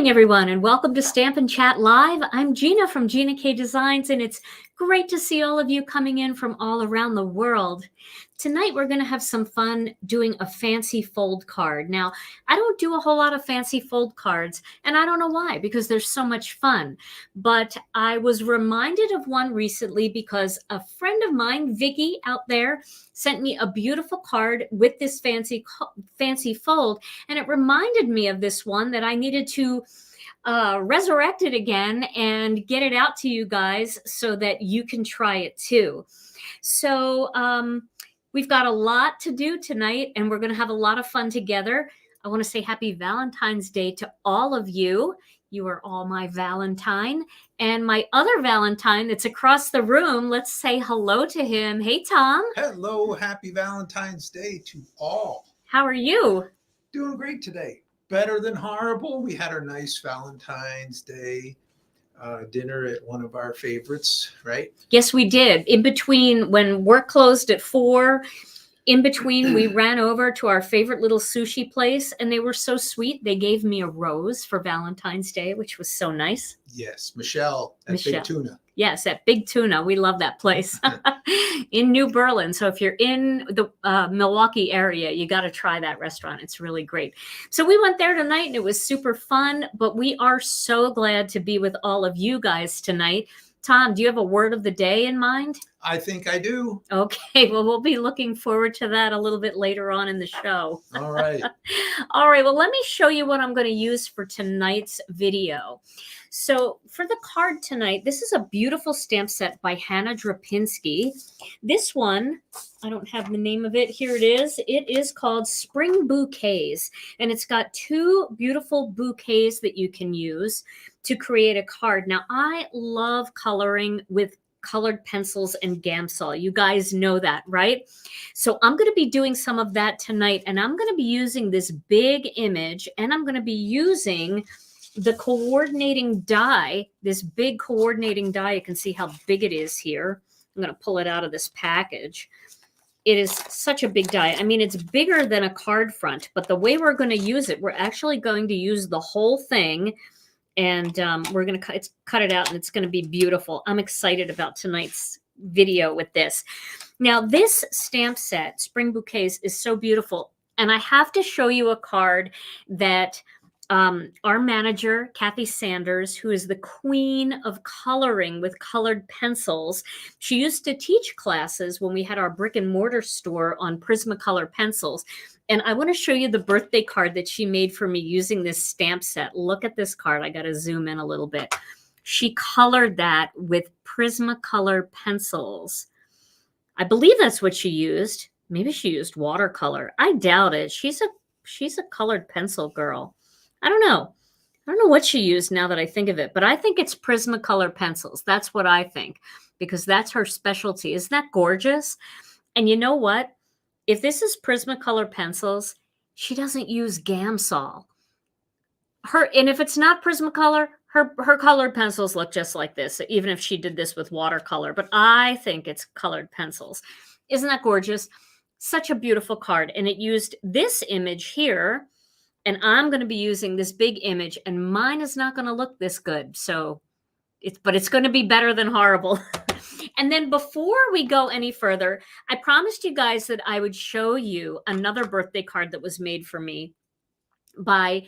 morning, everyone, and welcome to Stamp and Chat Live. I'm Gina from Gina K Designs, and it's great to see all of you coming in from all around the world. Tonight, we're going to have some fun doing a fancy fold card. Now, I don't do a whole lot of fancy fold cards, and I don't know why, because they're so much fun. But I was reminded of one recently because a friend of mine, Vicky, out there, sent me a beautiful card with this fancy fold, and it reminded me of this one that I needed to resurrect it again and get it out to you guys so that you can try it too. So we've got a lot to do tonight, and we're going to have a lot of fun together. I want to say happy Valentine's Day to all of you. You are all my Valentine. And my other Valentine that's across the room, let's say hello to him. Hey, Tom. Hello. Happy Valentine's Day to all. How are you? Doing great today. Better than horrible. We had our nice Valentine's Day dinner at one of our favorites, right? Yes, we did. In between, when work closed at 4, in between, we ran over to our favorite little sushi place, and they were so sweet. They gave me a rose for Valentine's Day, which was so nice. Yes, Michelle at Big Tuna. Yes, at Big Tuna. We love that place in New Berlin. So if you're in the Milwaukee area, you got to try that restaurant. It's really great. So we went there tonight, and it was super fun. But we are so glad to be with all of you guys tonight. Tom, do you have a word of the day in mind? I think I do. Okay, well, we'll be looking forward to that a little bit later on in the show. All right. All right, well, let me show you what I'm going to use for tonight's video. So for the card tonight, this is a beautiful stamp set by Hannah Drapinski. This one, I don't have the name of it. Here it is. It is called Spring Bouquets, and it's got 2 beautiful bouquets that you can use to create a card. Now, I love coloring with colored pencils and Gamsol. You guys know that, right? So I'm going to be doing some of that tonight, and I'm going to be using this big image, and I'm going to be using the coordinating die, this big coordinating die. You can see how big it is here. I'm going to pull it out of this package. It is such a big die. I mean, it's bigger than a card front, but the way we're going to use it, we're actually going to use the whole thing, and we're going to cut it out, and it's going to be beautiful. I'm excited about tonight's video with this. Now, this stamp set, Spring Bouquets, is so beautiful, and I have to show you a card that our manager, Kathy Sanders, who is the queen of coloring with colored pencils. She used to teach classes when we had our brick and mortar store on Prismacolor pencils. And I want to show you the birthday card that she made for me using this stamp set. Look at this card. I got to zoom in a little bit. She colored that with Prismacolor pencils. I believe that's what she used. Maybe she used watercolor. I doubt it. She's a colored pencil girl. I don't know. I don't know what she used now that I think of it, but I think it's Prismacolor pencils. That's what I think, because that's her specialty. Isn't that gorgeous? And you know what? If this is Prismacolor pencils, she doesn't use Gamsol. And if it's not Prismacolor, her colored pencils look just like this, even if she did this with watercolor. But I think it's colored pencils. Isn't that gorgeous? Such a beautiful card. And it used this image here. And I'm going to be using this big image, and mine is not going to look this good. So but it's going to be better than horrible. And then before we go any further, I promised you guys that I would show you another birthday card that was made for me by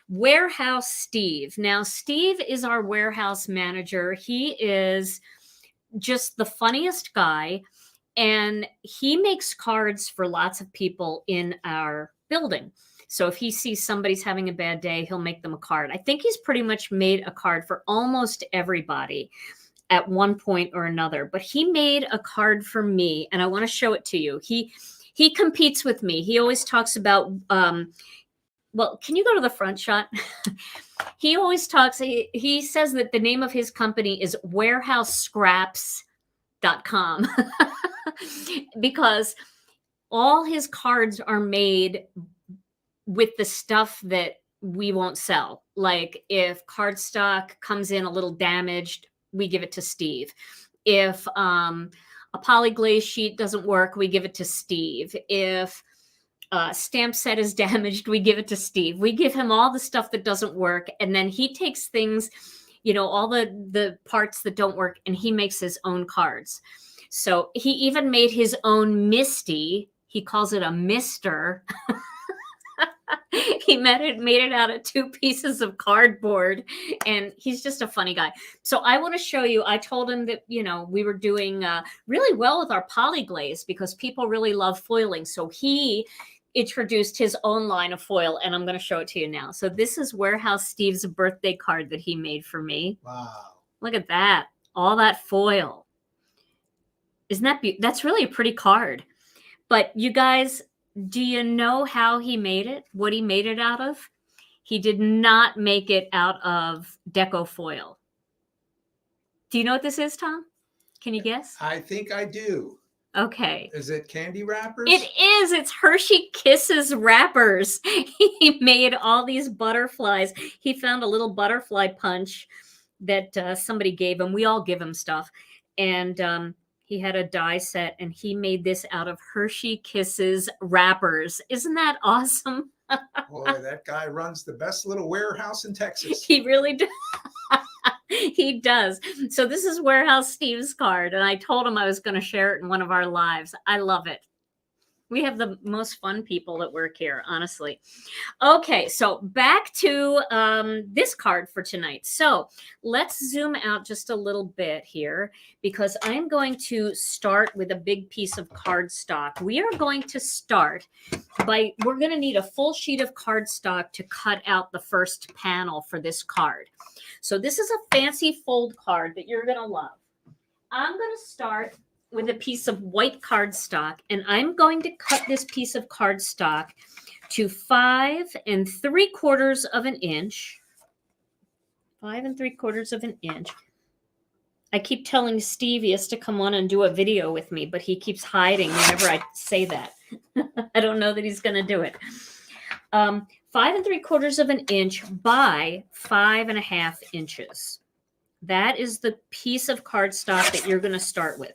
Warehouse Steve. Now, Steve is our warehouse manager. He is just the funniest guy, and he makes cards for lots of people in our building. So if he sees somebody's having a bad day, he'll make them a card. I think he's pretty much made a card for almost everybody at one point or another. But he made a card for me, and I want to show it to you. He competes with me. He always talks about, well, can you go to the front shot? He always talks, he says that the name of his company is warehousescraps.com because all his cards are made with the stuff that we won't sell. Like if cardstock comes in a little damaged, we give it to Steve. If a polyglaze sheet doesn't work, we give it to Steve. If stamp set is damaged, we give it to Steve. We give him all the stuff that doesn't work, and then he takes things, all the parts that don't work, and he makes his own cards. So he even made his own Misty. He calls it a Mister. He made it out of 2 pieces of cardboard, and he's just a funny guy. So I want to show you, I told him that, we were doing really well with our polyglaze because people really love foiling. So he introduced his own line of foil, and I'm going to show it to you now. So this is Warehouse Steve's birthday card that he made for me. Wow. Look at that. All that foil. Isn't that that's really a pretty card. But you guys, do you know how he made it? What he made it out of? He did not make it out of deco foil. Do you know what this is, Tom? Can you guess? I think I do. Okay. Is it candy wrappers? It is. It's Hershey Kisses wrappers. He made all these butterflies. He found a little butterfly punch that somebody gave him. We all give him stuff. And he had a die set, and he made this out of Hershey Kisses wrappers. Isn't that awesome? Boy, that guy runs the best little warehouse in Texas. He really does. He does. So this is Warehouse Steve's card, and I told him I was going to share it in one of our lives. I love it. We have the most fun people that work here, honestly. Okay, so back to this card for tonight. So let's zoom out just a little bit here because I'm going to start with a big piece of cardstock. We are going to start by, we're going to need a full sheet of cardstock to cut out the first panel for this card. So this is a fancy fold card that you're going to love. I'm going to start with a piece of white cardstock, and I'm going to cut this piece of cardstock to 5 3/4 of an inch. 5 3/4 of an inch. I keep telling Steve he has to come on and do a video with me, but he keeps hiding whenever I say that. I don't know that he's going to do it. 5 3/4 of an inch by 5 1/2 inches. That is the piece of cardstock that you're going to start with.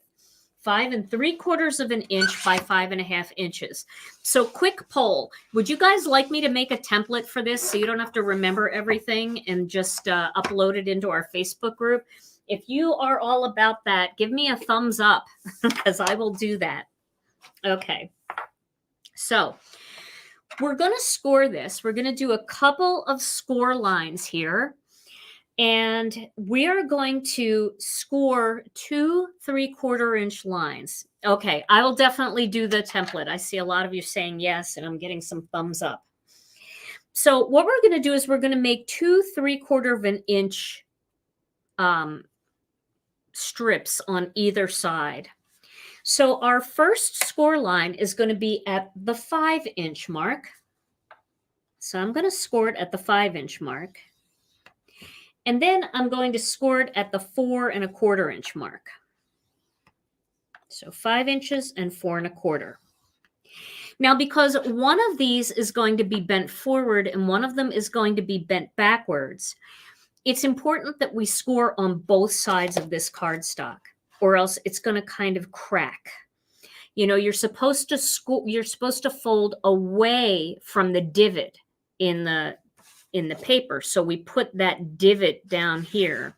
5 3/4 of an inch by 5 1/2 inches. So quick poll. Would you guys like me to make a template for this so you don't have to remember everything and just upload it into our Facebook group? If you are all about that, give me a thumbs up because I will do that. Okay. So we're going to score this. We're going to do a couple of score lines here. And we are going to score 2 3/4 inch lines. Okay, I will definitely do the template. I see a lot of you saying yes, and I'm getting some thumbs up. So what we're going to do is we're going to make 2 3/4 of an inch strips on either side. So our first score line is going to be at the 5-inch mark. So I'm going to score it at the 5-inch mark. And then I'm going to score it at the 4 1/4 inch mark. So 5 inches and 4 1/4. Now, because one of these is going to be bent forward and one of them is going to be bent backwards, it's important that we score on both sides of this cardstock, or else it's going to kind of crack. You're supposed to fold away from the divot in the paper. So we put that divot down here,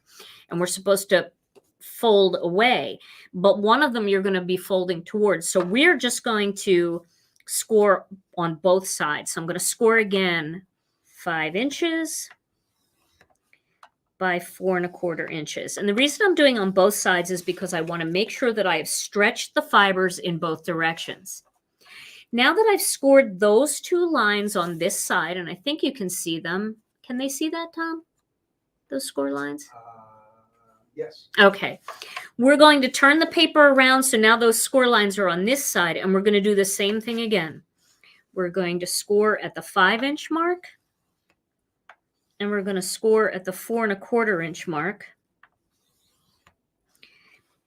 and we're supposed to fold away, but one of them you're going to be folding towards. So we're just going to score on both sides. So I'm going to score again 5 inches by 4 1/4 inches. And the reason I'm doing on both sides is because I want to make sure that I have stretched the fibers in both directions. Now that I've scored those 2 lines on this side, and I think you can see them. Can they see that, Tom? Those score lines? Yes. Okay. We're going to turn the paper around. So now those score lines are on this side, and we're going to do the same thing again. We're going to score at the 5-inch mark, and we're going to score at the 4 1/4 inch mark.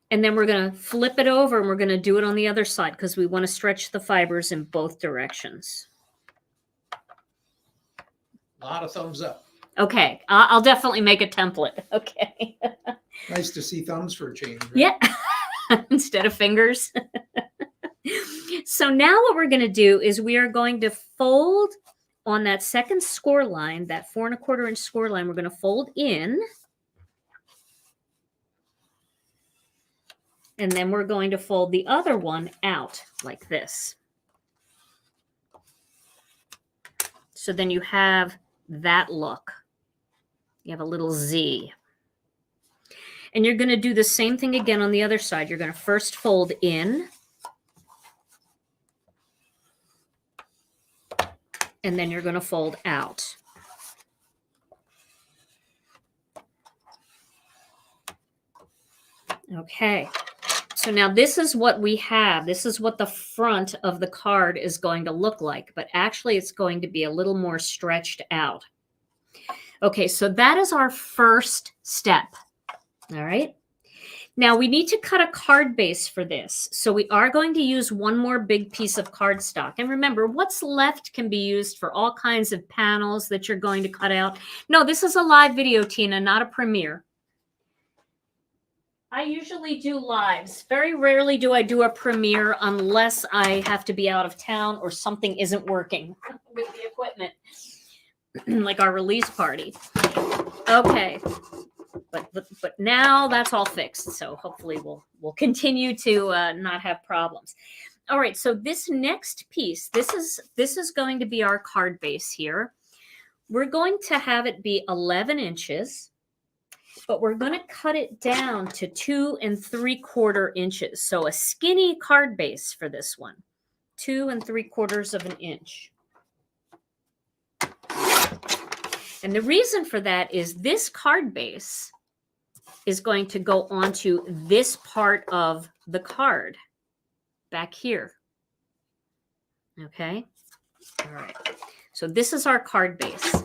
And then we're going to flip it over, and we're going to do it on the other side because we want to stretch the fibers in both directions. A lot of thumbs up. Okay. I'll definitely make a template. Okay. Nice to see thumbs for a change. Right? Yeah. Instead of fingers. So now what we're going to do is we are going to fold on that second score line, that 4 1/4 inch score line. We're going to fold in. And then we're going to fold the other one out like this. So then you have that look. You have a little Z. And you're going to do the same thing again on the other side. You're going to first fold in. And then you're going to fold out. Okay. So now this is what we have. This is what the front of the card is going to look like, but actually it's going to be a little more stretched out. Okay, so that is our first step. All right. Now we need to cut a card base for this. So we are going to use one more big piece of cardstock. And remember, what's left can be used for all kinds of panels that you're going to cut out. No, this is a live video, Tina, not a premiere. I usually do lives. Very rarely do I do a premiere unless I have to be out of town or something isn't working with the equipment, like our release party. Okay, but now that's all fixed, so hopefully we'll continue to not have problems. All right, so this next piece, this is going to be our card base here. We're going to have it be 11 inches. But we're going to cut it down to 2 3/4 inches. So a skinny card base for this one, 2 3/4 of an inch. And the reason for that is this card base is going to go onto this part of the card back here. Okay. All right. So this is our card base.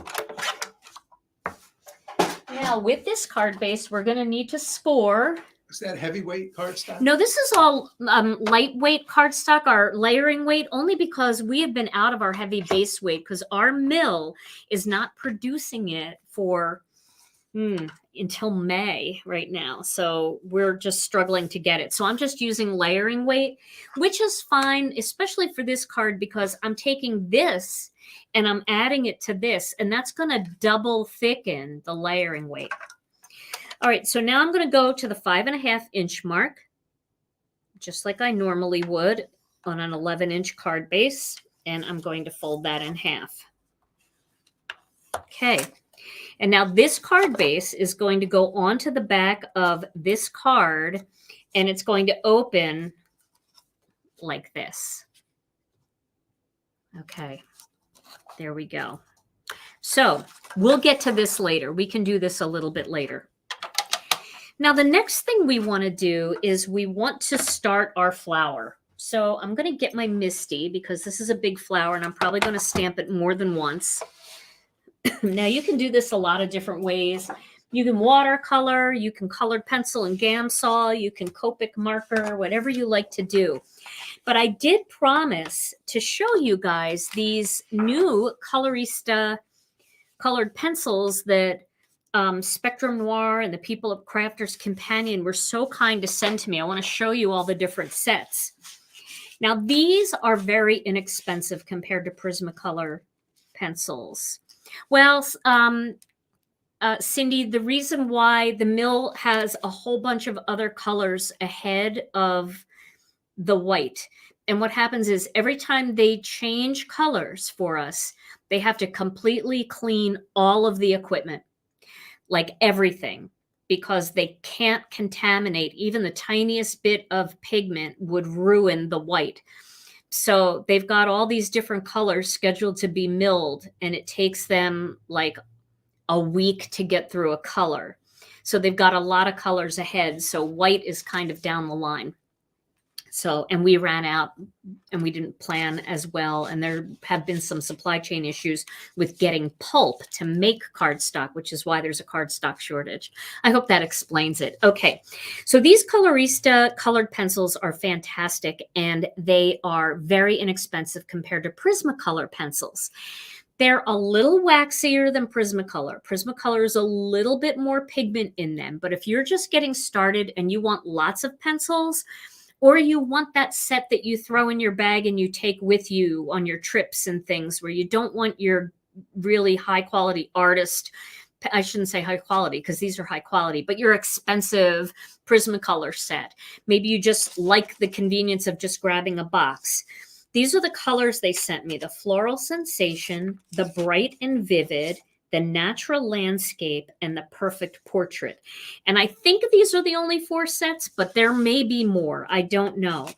Now, with this card base, we're going to need to score. Is that heavyweight cardstock? No, this is all lightweight cardstock, our layering weight, only because we have been out of our heavy base weight because our mill is not producing it for until May right now. So we're just struggling to get it. So I'm just using layering weight, which is fine, especially for this card because I'm taking this and I'm adding it to this, and that's going to double thicken the layering weight. All right, so now I'm going to go to the 5 1/2 inch mark, just like I normally would on an 11-inch card base, and I'm going to fold that in half. Okay, and now this card base is going to go onto the back of this card, and it's going to open like this. Okay. There we go. So we'll get to this later. We can do this a little bit later. Now, the next thing we want to do is we want to start our flower. So I'm going to get my Misty because this is a big flower and I'm probably going to stamp it more than once. Now, you can do this a lot of different ways. You can watercolor, you can colored pencil and Gamsol, you can Copic marker, whatever you like to do. But I did promise to show you guys these new Colorista colored pencils that Spectrum Noir and the people of Crafters Companion were so kind to send to me. I want to show you all the different sets. Now, these are very inexpensive compared to Prismacolor pencils. Well, Cindy, the reason why the mill has a whole bunch of other colors ahead of the white. And what happens is every time they change colors for us, they have to completely clean all of the equipment, like everything, because they can't contaminate. Even the tiniest bit of pigment would ruin the white. So they've got all these different colors scheduled to be milled, and it takes them like a week to get through a color. So they've got a lot of colors ahead. So white is kind of down the line. So, and we ran out and we didn't plan as well. And there have been some supply chain issues with getting pulp to make cardstock, which is why there's a cardstock shortage. I hope that explains it. Okay. So these Colorista colored pencils are fantastic and they are very inexpensive compared to Prismacolor pencils. They're a little waxier than Prismacolor. Prismacolor is a little bit more pigment in them. But if you're just getting started and you want lots of pencils, or you want that set that you throw in your bag and you take with you on your trips and things, where you don't want your really high quality artist, I shouldn't say high quality because these are high quality, but your expensive Prismacolor set. Maybe you just like the convenience of just grabbing a box. These are the colors they sent me: the Floral Sensation, the Bright and Vivid, the Natural Landscape, and the Perfect Portrait. And I think these are the only 4 sets, but there may be more. I don't know.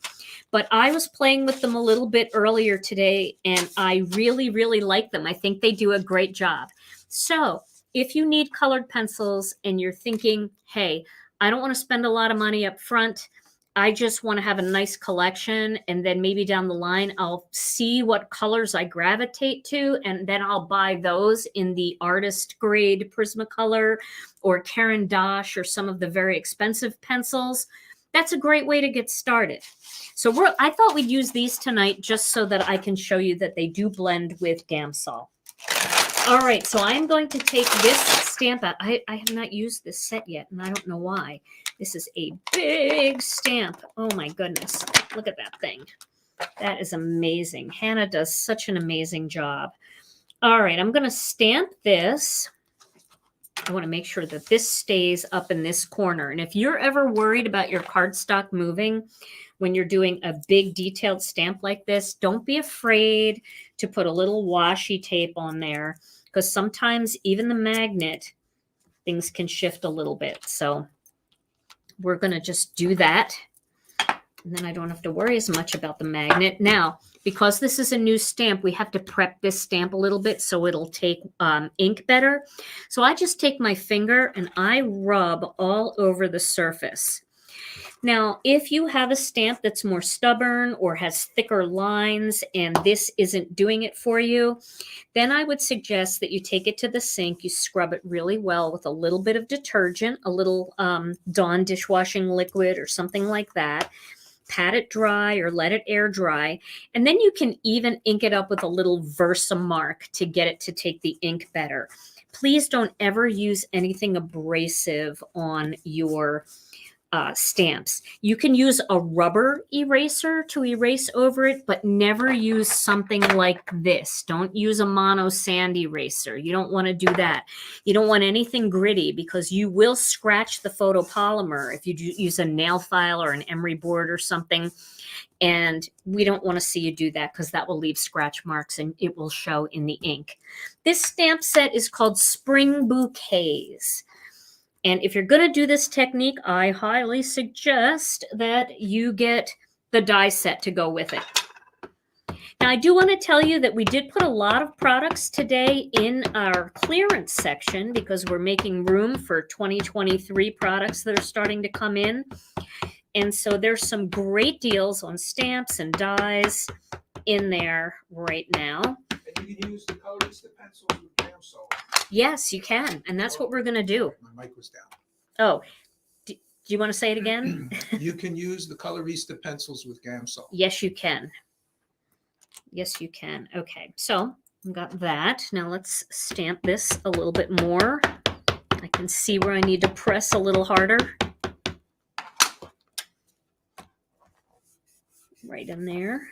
But I was playing with them a little bit earlier today, and I really, really like them. I think they do a great job. So if you need colored pencils and you're thinking, hey, I don't want to spend a lot of money up front, I just want to have a nice collection, and then maybe down the line I'll see what colors I gravitate to, and then I'll buy those in the artist grade Prismacolor or Caran d'Ache or some of the very expensive pencils. That's a great way to get started. So I thought we'd use these tonight just so that I can show you that they do blend with Gamsol. All right, so I'm going to take this stamp out. I have not used this set yet, and I don't know why. This is a big stamp. Oh my goodness. Look at that thing. That is amazing. Hannah does such an amazing job. All right, I'm going to stamp this. I want to make sure that this stays up in this corner. And if you're ever worried about your cardstock moving when you're doing a big detailed stamp like this, don't be afraid to put a little washi tape on there, because sometimes even the magnet, things can shift a little bit. So we're going to just do that. And then I don't have to worry as much about the magnet. Now, because this is a new stamp, we have to prep this stamp a little bit so it'll take ink better. So I just take my finger and I rub all over the surface. Now, if you have a stamp that's more stubborn or has thicker lines and this isn't doing it for you, then I would suggest that you take it to the sink, you scrub it really well with a little bit of detergent, a little Dawn dishwashing liquid or something like that. Pat it dry or let it air dry, and then you can even ink it up with a little Versamark to get it to take the ink better. Please don't ever use anything abrasive on your stamps. You can use a rubber eraser to erase over it, but never use something like this. Don't use a mono sand eraser. You don't want to do that. You don't want anything gritty, because you will scratch the photopolymer if you use a nail file or an emery board or something. And we don't want to see you do that, because that will leave scratch marks and it will show in the ink. This stamp set is called Spring Bouquets. And if you're going to do this technique, I highly suggest that you get the die set to go with it. Now, I do want to tell you that we did put a lot of products today in our clearance section, because we're making room for 2023 products that are starting to come in. And so there's some great deals on stamps and dies in there right now. And you can use the Colorista Pencils with Gamsol. Yes, you can. And that's what we're going to do. My mic was down. Oh, do you want to say it again? You can use the Colorista Pencils with Gamsol. Yes, you can. Yes, you can. Okay, so I've got that. Now let's stamp this a little bit more. I can see where I need to press a little harder. Right in there.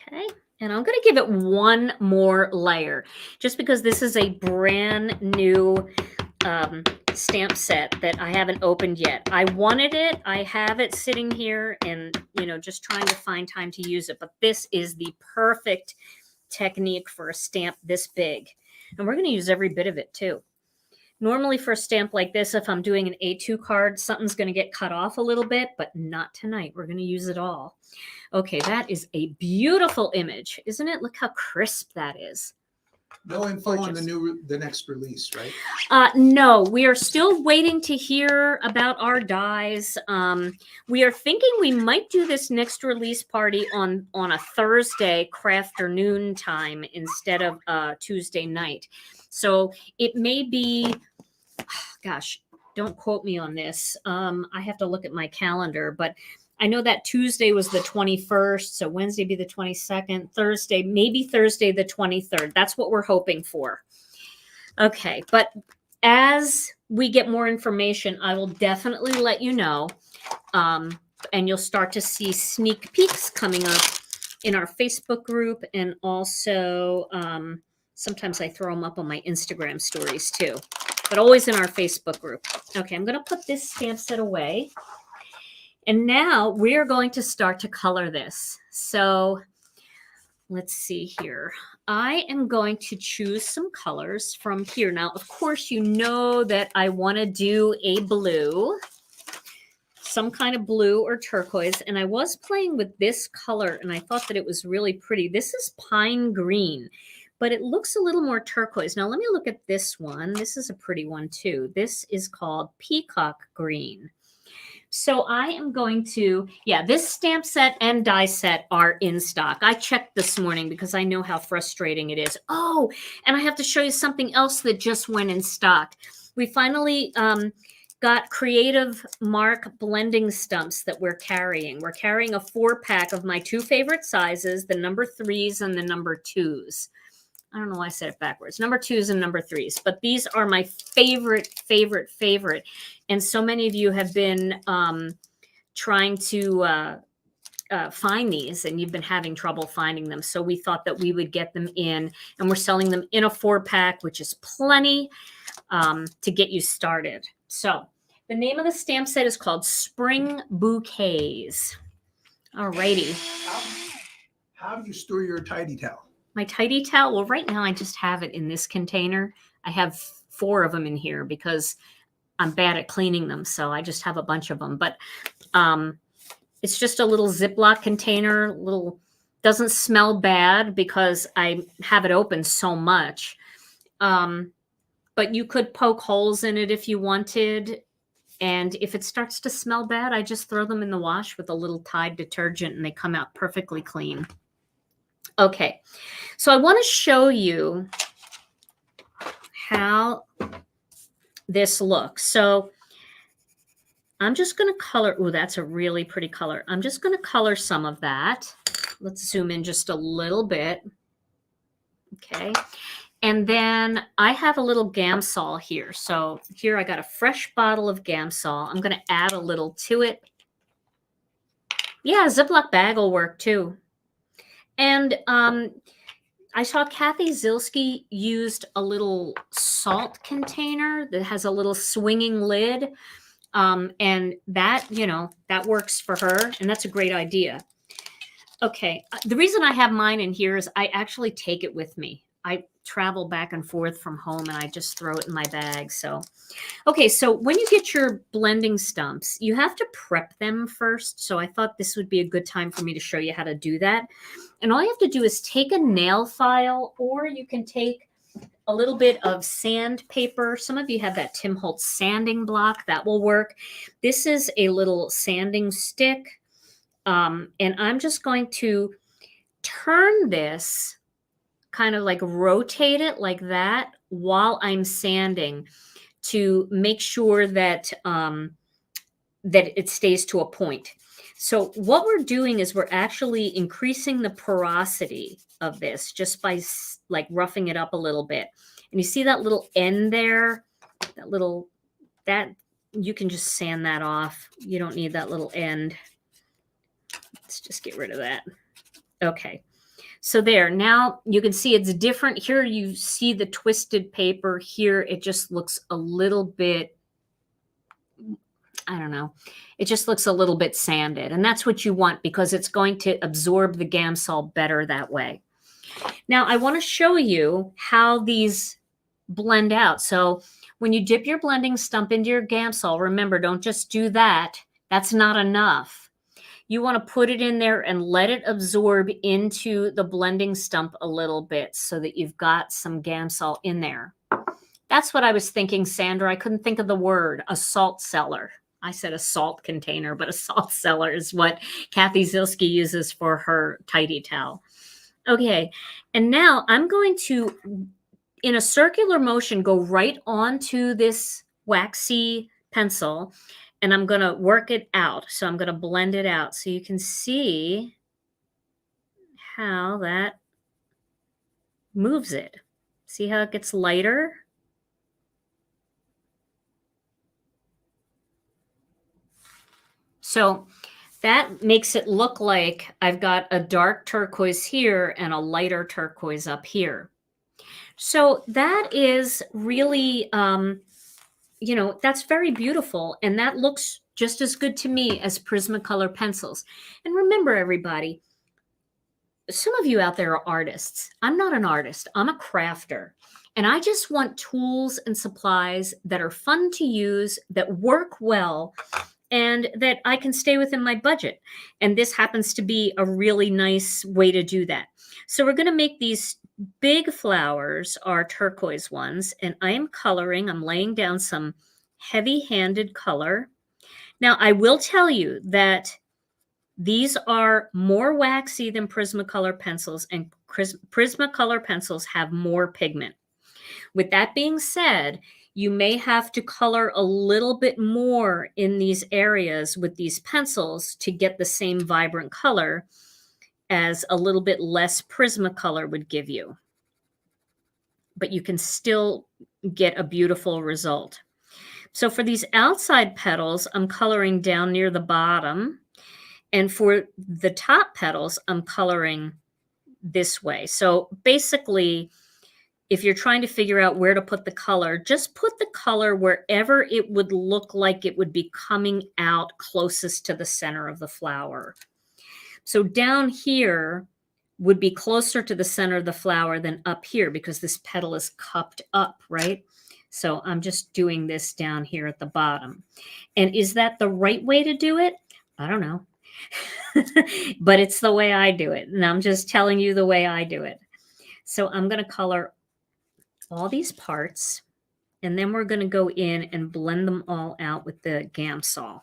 Okay, and I'm going to give it one more layer, just because this is a brand new stamp set that I haven't opened yet. I wanted it. I have it sitting here and, just trying to find time to use it. But this is the perfect technique for a stamp this big. And we're going to use every bit of it too. Normally for a stamp like this, if I'm doing an A2 card, something's going to get cut off a little bit, but not tonight. We're going to use it all. Okay, that is a beautiful image, isn't it? Look how crisp that is. No info on the next release, right? No, we are still waiting to hear about our dies. We are thinking we might do this next release party on a Thursday afternoon time instead of Tuesday night. So it may be, gosh, don't quote me on this. I have to look at my calendar, but I know that Tuesday was the 21st, so Wednesday be the 22nd, Thursday, maybe Thursday the 23rd. That's what we're hoping for. Okay, but as we get more information, I will definitely let you know. And you'll start to see sneak peeks coming up in our Facebook group. And also, sometimes I throw them up on my Instagram stories too, but always in our Facebook group. Okay, I'm going to put this stamp set away. And now we're going to start to color this. So let's see here. I am going to choose some colors from here. Now, of course, you know that I want to do a blue, some kind of blue or turquoise. And I was playing with this color and I thought that it was really pretty. This is pine green, but it looks a little more turquoise. Now, let me look at this one. This is a pretty one too. This is called peacock green. So I am going to, yeah, this stamp set and die set are in stock. I checked this morning because I know how frustrating it is. Oh, and I have to show you something else that just went in stock. We finally got Creative Mark blending stumps that we're carrying. We're carrying a 4-pack of my 2 favorite sizes, the number 3s and the number 2s. I don't know why I said it backwards. Number 2s and number 3s. But these are my favorite. And so many of you have been trying to find these, and you've been having trouble finding them. So we thought that we would get them in, and we're selling them in a 4-pack, which is plenty to get you started. So the name of the stamp set is called Spring Bouquets. All righty. How do you store your tidy towel? My tidy towel, well, right now I just have it in this container. I have 4 of them in here because I'm bad at cleaning them, so I just have a bunch of them. But it's just a little Ziploc container, doesn't smell bad because I have it open so much. But you could poke holes in it if you wanted. And if it starts to smell bad, I just throw them in the wash with a little Tide detergent and they come out perfectly clean. Okay, so I want to show you how this looks. So I'm just going to color. Oh, that's a really pretty color. I'm just going to color some of that. Let's zoom in just a little bit. Okay. And then I have a little Gamsol here. So here I got a fresh bottle of Gamsol. I'm going to add a little to it. Yeah, a Ziploc bag will work too. And I saw Kathy Zilski used a little salt container that has a little swinging lid. And that, that works for her. And that's a great idea. Okay. The reason I have mine in here is I actually take it with me. I travel back and forth from home and I just throw it in my bag. So, okay. So when you get your blending stumps, you have to prep them first. So I thought this would be a good time for me to show you how to do that. And all you have to do is take a nail file, or you can take a little bit of sandpaper. Some of you have that Tim Holtz sanding block. That will work. This is a little sanding stick. And I'm just going to turn this, kind of like rotate it like that while I'm sanding to make sure that, that it stays to a point. So what we're doing is we're actually increasing the porosity of this just by like roughing it up a little bit. And you see that little end there, that you can just sand that off. You don't need that little end. Let's just get rid of that. Okay. So there, now you can see it's different. Here you see the twisted paper. Here it just looks a little bit, I don't know. It just looks a little bit sanded. And that's what you want because it's going to absorb the Gamsol better that way. Now I want to show you how these blend out. So when you dip your blending stump into your Gamsol, remember, don't just do that. That's not enough. You want to put it in there and let it absorb into the blending stump a little bit so that you've got some Gamsol in there. That's what I was thinking, Sandra. I couldn't think of the word, a salt cellar. I said a salt container, but a salt cellar is what Kathy Zilski uses for her tidy towel. Okay, and now I'm going to, in a circular motion, go right onto this waxy pencil, and I'm going to work it out. So I'm going to blend it out so you can see how that moves it. See how it gets lighter? So that makes it look like I've got a dark turquoise here and a lighter turquoise up here. So that is really, that's very beautiful. And that looks just as good to me as Prismacolor pencils. And remember, everybody, some of you out there are artists. I'm not an artist, I'm a crafter. And I just want tools and supplies that are fun to use, that work well, and that I can stay within my budget. And this happens to be a really nice way to do that. So we're going to make these big flowers, our turquoise ones, and I'm laying down some heavy-handed color. Now, I will tell you that these are more waxy than Prismacolor pencils, and Prismacolor pencils have more pigment. With that being said, you may have to color a little bit more in these areas with these pencils to get the same vibrant color as a little bit less Prismacolor would give you. But you can still get a beautiful result. So for these outside petals, I'm coloring down near the bottom. And for the top petals, I'm coloring this way. So basically, if you're trying to figure out where to put the color, just put the color wherever it would look like it would be coming out closest to the center of the flower. So down here would be closer to the center of the flower than up here because this petal is cupped up, right? So I'm just doing this down here at the bottom. And is that the right way to do it? I don't know. But it's the way I do it. And I'm just telling you the way I do it. So I'm going to color all these parts, and then we're going to go in and blend them all out with the Gamsol.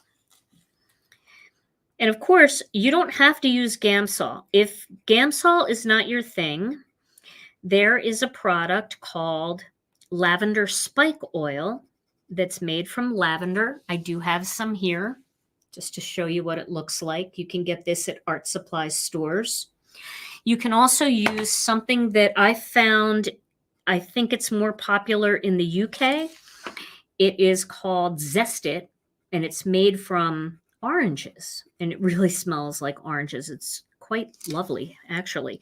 And of course, you don't have to use Gamsol. If Gamsol is not your thing, there is a product called lavender spike oil that's made from lavender. I do have some here just to show you what it looks like. You can get this at art supply stores. You can also use something that I found, I think it's more popular in the UK. It is called Zest It, and it's made from oranges, and it really smells like oranges. It's quite lovely, actually.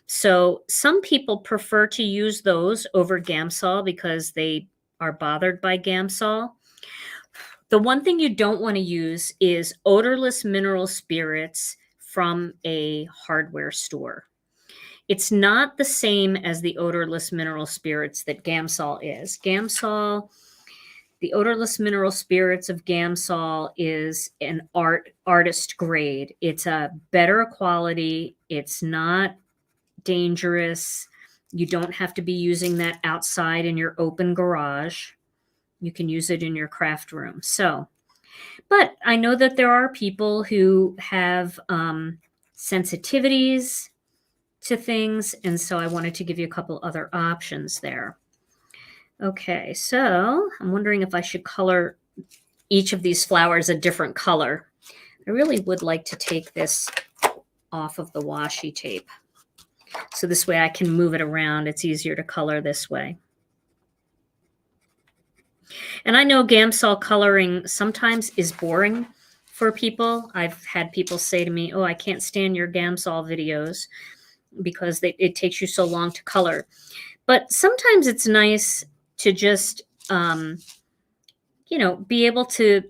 So some people prefer to use those over Gamsol because they are bothered by Gamsol. The one thing you don't want to use is odorless mineral spirits from a hardware store. It's not the same as the odorless mineral spirits that Gamsol is. Gamsol, the odorless mineral spirits of Gamsol is an artist grade. It's a better quality. It's not dangerous. You don't have to be using that outside in your open garage. You can use it in your craft room. So, but I know that there are people who have sensitivities to things, and so I wanted to give you a couple other options there. Okay, so I'm wondering if I should color each of these flowers a different color. I really would like to take this off of the washi tape, so this way I can move it around. It's easier to color this way. And I know Gamsol coloring sometimes is boring for people. I've had people say to me, oh, I can't stand your Gamsol videos because it takes you so long to color. But sometimes it's nice to just, be able to,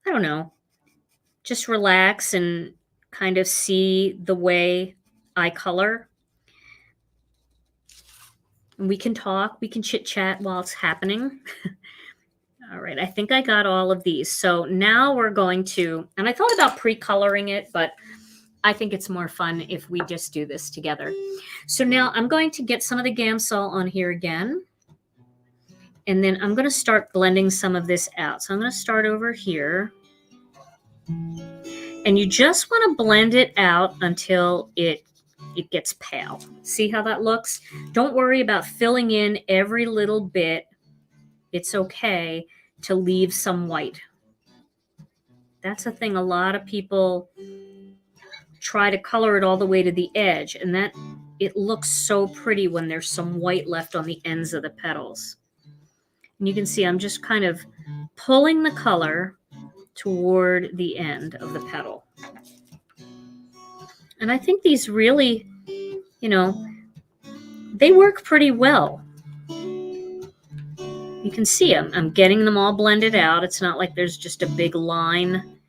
I don't know, just relax and kind of see the way I color. And we can talk, we can chit chat while it's happening. All right, I think I got all of these. So now we're going to, and I thought about pre-coloring it, but I think it's more fun if we just do this together. So now I'm going to get some of the Gamsol on here again. And then I'm going to start blending some of this out. So I'm going to start over here. And you just want to blend it out until it gets pale. See how that looks? Don't worry about filling in every little bit. It's okay to leave some white. That's the thing. A lot of people try to color it all the way to the edge, and that it looks so pretty when there's some white left on the ends of the petals. And you can see I'm just kind of pulling the color toward the end of the petal. And I think these really, you know, they work pretty well. You can see I'm getting them all blended out. It's not like there's just a big line.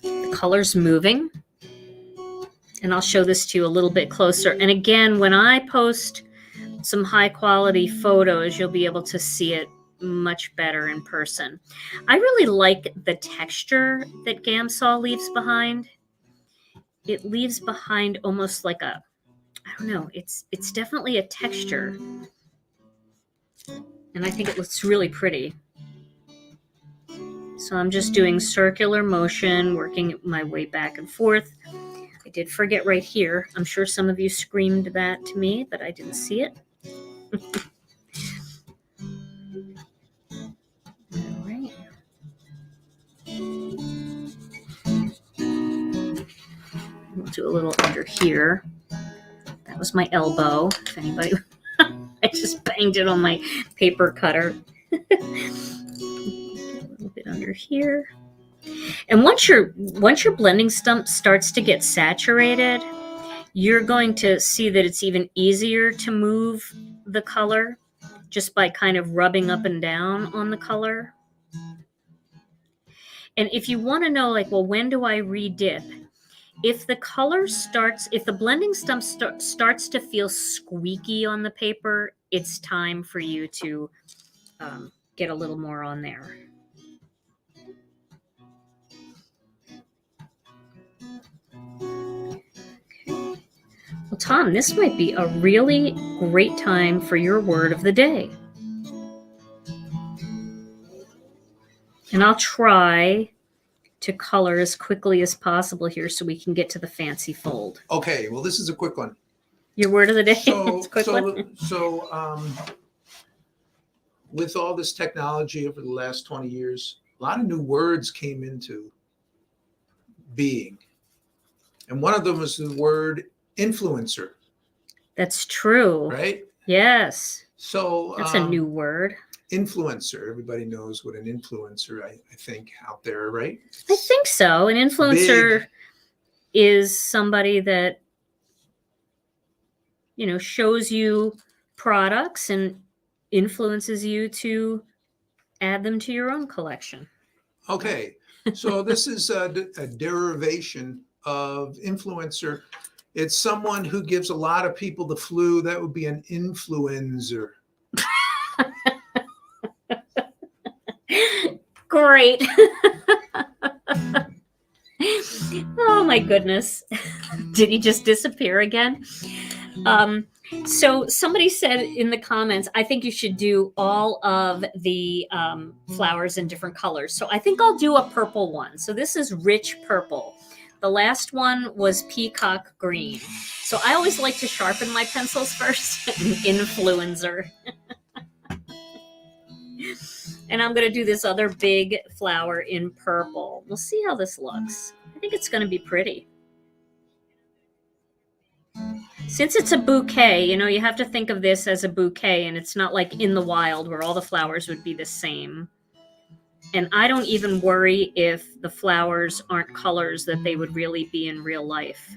The color's moving. And I'll show this to you a little bit closer. And again, when I post some high quality photos, you'll be able to see it much better in person. I really like the texture that Gamsol leaves behind. It leaves behind almost like a, I don't know, it's definitely a texture. And I think it looks really pretty. So I'm just doing circular motion, working my way back and forth. I did forget right here. I'm sure some of you screamed that to me, but I didn't see it. All right. We'll do a little under here. That was my elbow. If anybody, I just banged it on my paper cutter. A little bit under here. And once your blending stump starts to get saturated, you're going to see that it's even easier to move the color just by kind of rubbing up and down on the color. And if you want to know, like, well, when do I redip? If the color starts, if the blending stump starts to feel squeaky on the paper, it's time for you to get a little more on there. Well, Tom, this might be a really great time for your word of the day. And I'll try to color as quickly as possible here so we can get to the fancy fold. Okay, well, this is a quick one. Your word of the day? So, It's a quick one. With all this technology over the last 20 years, a lot of new words came into being. And one of them was the word influencer. That's true. Right? Yes. So that's a new word. Influencer. Everybody knows what an influencer, I think, out there, right? I think so. An influencer is somebody that, you know, shows you products and influences you to add them to your own collection. Okay. So this is a derivation of influencer. It's someone who gives a lot of people the flu. That would be an influencer. Great. Oh my goodness. Did he just disappear again? So somebody said in the comments, I think you should do all of the flowers in different colors. So I think I'll do a purple one. So this is rich purple. The last one was peacock green. So I always like to sharpen my pencils first. Influencer. And I'm going to do this other big flower in purple. We'll see how this looks. I think it's going to be pretty. Since it's a bouquet, you know, you have to think of this as a bouquet, and it's not like in the wild where all the flowers would be the same. And I don't even worry if the flowers aren't colors that they would really be in real life.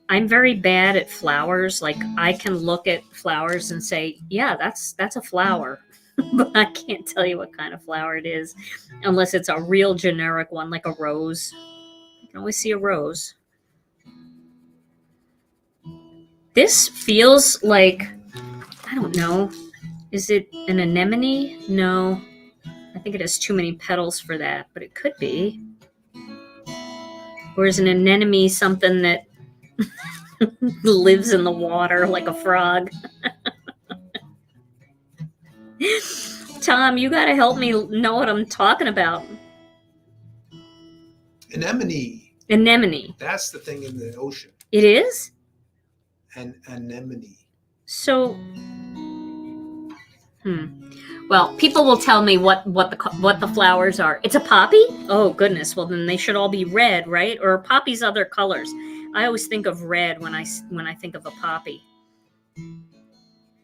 I'm very bad at flowers. Like, I can look at flowers and say, yeah, that's a flower. But I can't tell you what kind of flower it is unless it's a real generic one, like a rose. You can always see a rose. This feels like, I don't know, is it an anemone? No, I think it has too many petals for that, but it could be. Or is an anemone something that lives in the water like a frog? Tom, you got to help me know what I'm talking about. Anemone. Anemone. That's the thing in the ocean. It is? An anemone. So, well, people will tell me what the flowers are. It's a poppy? Oh goodness. Well, then they should all be red, right? Or poppies other colors. I always think of red when I think of a poppy.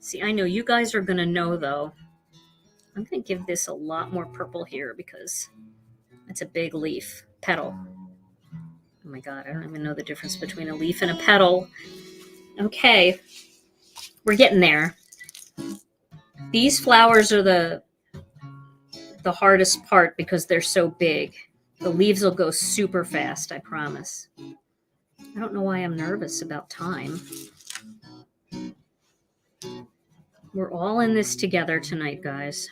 See, I know you guys are gonna know though. I'm going to give this a lot more purple here because it's a big leaf petal. Oh my God, I don't even know the difference between a leaf and a petal. Okay, we're getting there. These flowers are the hardest part because they're so big. The leaves will go super fast, I promise. I don't know why I'm nervous about time. We're all in this together tonight, guys.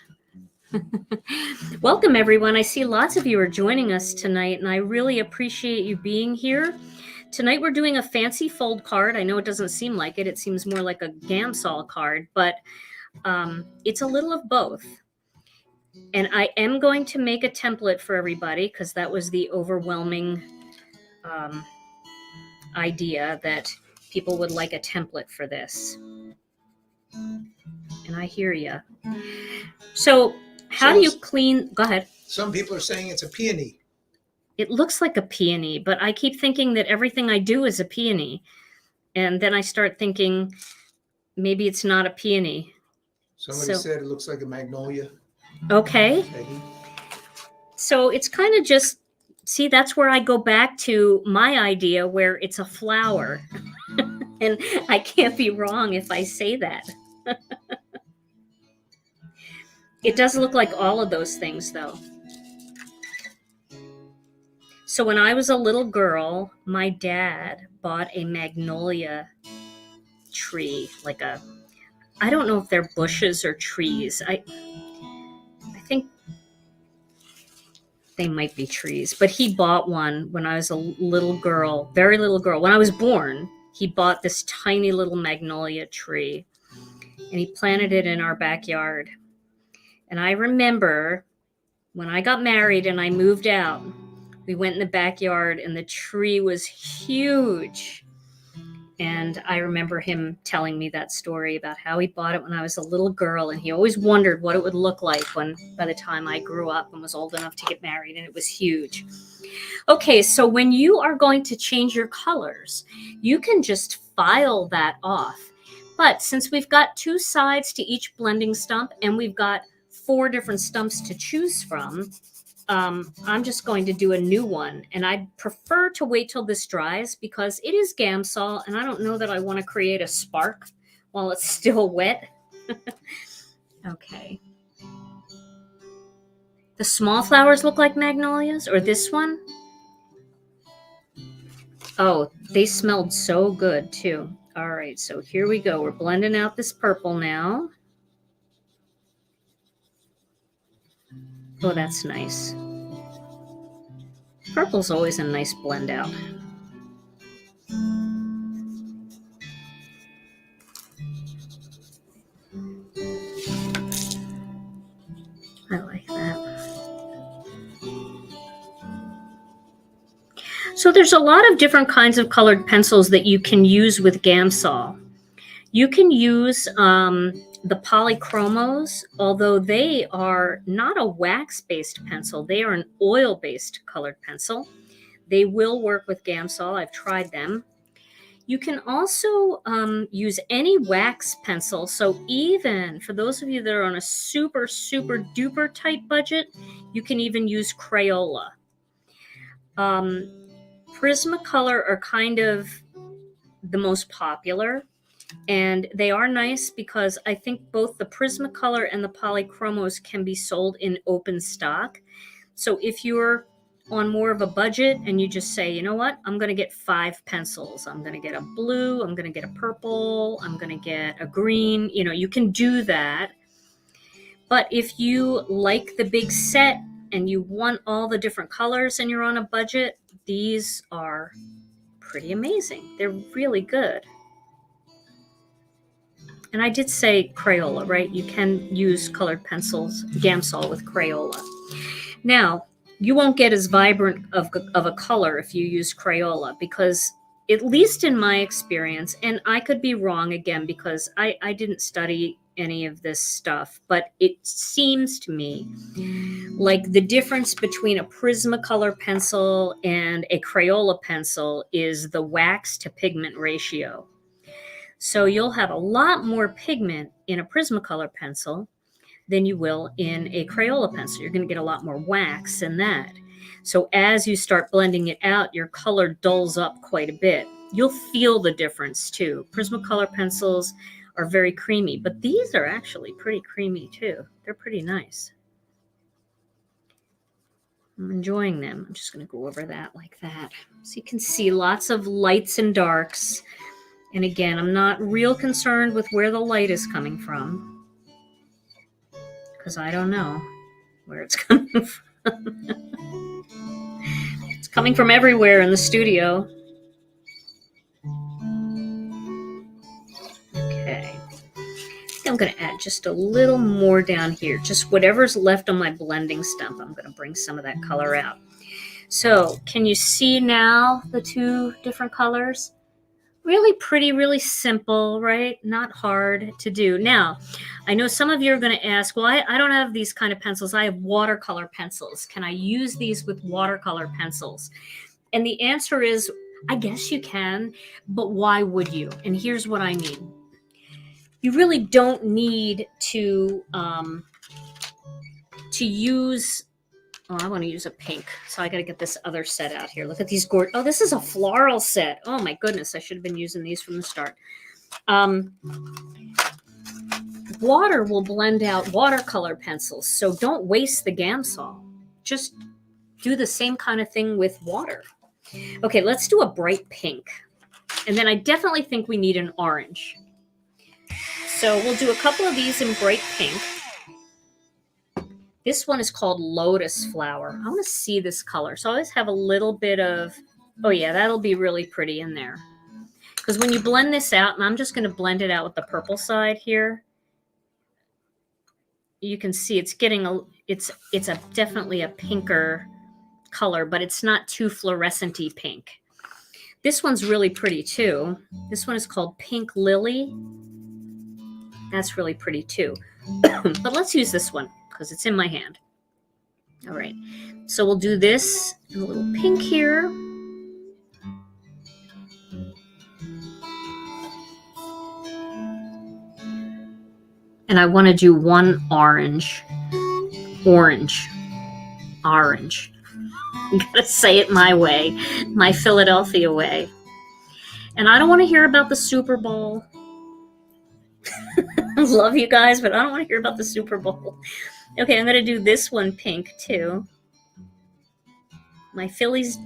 Welcome, everyone. I see lots of you are joining us tonight, and I really appreciate you being here. Tonight, we're doing a fancy fold card. I know it doesn't seem like it. It seems more like a Gamsol card, but it's a little of both. And I am going to make a template for everybody because that was the overwhelming idea that people would like a template for this. And I hear you. So how do you clean? Go ahead. Some people are saying it's a peony. It looks like a peony, but I keep thinking that everything I do is a peony. And then I start thinking maybe it's not a peony. Somebody said it looks like a magnolia. Okay. So it's kind of just, see, that's where I go back to my idea where it's a flower. And I can't be wrong if I say that. It does look like all of those things, though. So when I was a little girl, my dad bought a magnolia tree, like a, I don't know if they're bushes or trees. I think they might be trees, but he bought one when I was a little girl, very little girl. When I was born, he bought this tiny little magnolia tree, and he planted it in our backyard. And I remember when I got married and I moved out, we went in the backyard and the tree was huge. And I remember him telling me that story about how he bought it when I was a little girl. And he always wondered what it would look like by the time I grew up and was old enough to get married. And it was huge. Okay, so when you are going to change your colors, you can just file that off. But since we've got 2 sides to each blending stump and we've got 4 different stumps to choose from, I'm just going to do a new one. And I prefer to wait till this dries because it is Gamsol, and I don't know that I want to create a spark while it's still wet. Okay. The small flowers look like magnolias, or this one? Oh, they smelled so good too. All right, so here we go. We're blending out this purple now. Oh, that's nice. Purple's always a nice blend out. I like that. So there's a lot of different kinds of colored pencils that you can use with Gamsol. You can use the polychromos, although they are not a wax-based pencil. They are an oil-based colored pencil. They will work with Gamsol. I've tried them. You can also use any wax pencil. So even for those of you that are on a super, super duper tight budget, you can even use Crayola. Prismacolor are kind of the most popular. And they are nice because I think both the Prismacolor and the Polychromos can be sold in open stock. So if you're on more of a budget and you just say, you know what, I'm going to get 5 pencils. I'm going to get a blue, I'm going to get a purple, I'm going to get a green. You know, you can do that. But if you like the big set and you want all the different colors and you're on a budget, these are pretty amazing. They're really good. And I did say Crayola, right? You can use colored pencils, Gamsol with Crayola. Now, you won't get as vibrant of a color if you use Crayola because, at least in my experience, and I could be wrong again because I didn't study any of this stuff, but it seems to me like the difference between a Prismacolor pencil and a Crayola pencil is the wax to pigment ratio. So you'll have a lot more pigment in a Prismacolor pencil, than you will in a Crayola pencil. You're going to get a lot more wax in that. So as you start blending it out, your color dulls up quite a bit. You'll feel the difference too. Prismacolor pencils are very creamy, but these are actually pretty creamy too. They're pretty nice. I'm enjoying them. I'm just going to go over that like that. So you can see lots of lights and darks. And again, I'm not real concerned with where the light is coming from, because I don't know where it's coming from. It's coming from everywhere in the studio. Okay. I'm going to add just a little more down here. Just whatever's left on my blending stump, I'm going to bring some of that color out. So can you see now the two different colors? Really pretty, really simple, right? Not hard to do. Now, I know some of you are going to ask, well, I don't have these kind of pencils. I have watercolor pencils. Can I use these with watercolor pencils? And the answer is, I guess you can, but why would you? And here's what I mean. You really don't need to use. Oh, I want to use a pink, so I got to get this other set out here. Look at these gorgeous. Oh, this is a floral set. Oh my goodness, I should have been using these from the start. Water will blend out watercolor pencils, so don't waste the Gamsol. Just do the same kind of thing with water. Okay, let's do a bright pink, and then I definitely think we need an orange. So we'll do a couple of these in bright pink. This one is called Lotus Flower. I want to see this color. So I always have a little bit of, oh yeah, that'll be really pretty in there. Because when you blend this out, and I'm just going to blend it out with the purple side here, you can see it's getting it's definitely a pinker color, but it's not too fluorescent-y pink. This one's really pretty too. This one is called Pink Lily. That's really pretty too. But let's use this one, because it's in my hand. All right, so we'll do this in a little pink here. And I want to do one orange. Orange. I'm going to say it my way, my Philadelphia way. And I don't want to hear about the Super Bowl. I love you guys, but I don't want to hear about the Super Bowl. Okay, I'm going to do this one pink too. My Philadelphia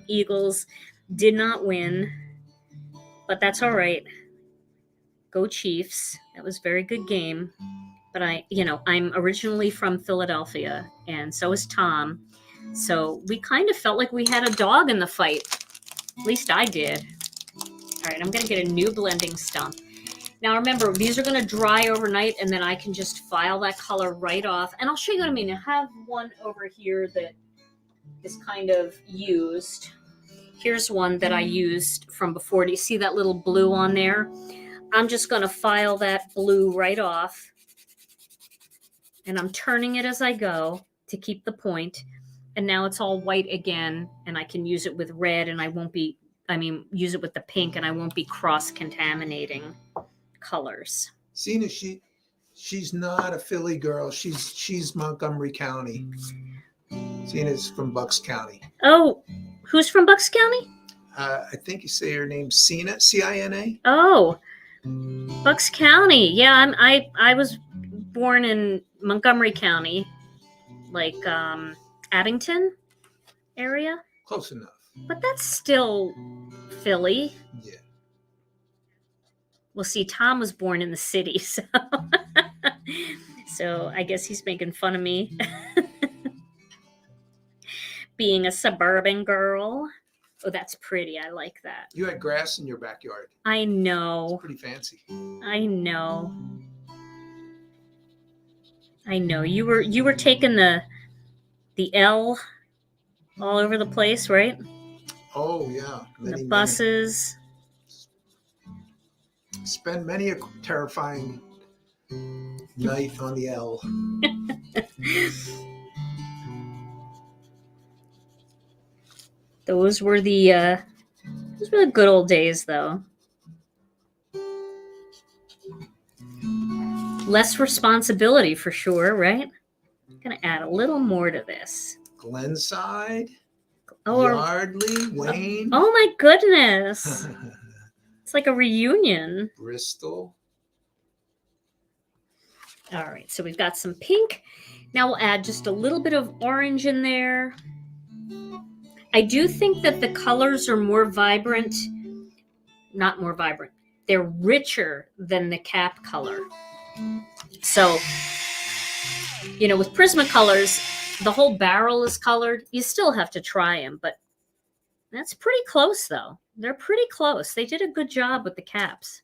Eagles did not win, but that's all right. Go Chiefs. That was a very good game. But I'm originally from Philadelphia, and so is Tom. So we kind of felt like we had a dog in the fight. At least I did. All right, I'm going to get a new blending stump. Now remember, these are going to dry overnight, and then I can just file that color right off. And I'll show you what I mean. I have one over here that is kind of used. Here's one that I used from before. Do you see that little blue on there? I'm just going to file that blue right off. And I'm turning it as I go to keep the point. And now it's all white again, and I can use it with red, and use it with the pink, and I won't be cross-contaminating colors. Gina, she's not a Philly girl. She's Montgomery County. Gina's from Bucks County. Oh, who's from Bucks County? I think you say her name's Cina, C-I-N-A. Oh, Bucks County. Yeah, I was born in Montgomery County, like Abington area. Close enough. But that's still Philly. Yeah. Well, see, Tom was born in the city, so I guess he's making fun of me. Being a suburban girl. Oh, that's pretty. I like that. You had grass in your backyard. I know. It's pretty fancy. I know. You were taking the L all over the place, right? Oh yeah. The buses. Spend many a terrifying night on the L. Those were the good old days, though. Less responsibility for sure, right? I'm going to add a little more to this. Glenside, Oh, Yardley, Wayne. oh my goodness. It's like a reunion. Bristol. All right, so we've got some pink. Now we'll add just a little bit of orange in there. I do think that the colors are more vibrant, not more vibrant, they're richer than the cap color. So, you know, with Prismacolors, the whole barrel is colored. You still have to try them, but that's pretty close though. They're pretty close. They did a good job with the caps.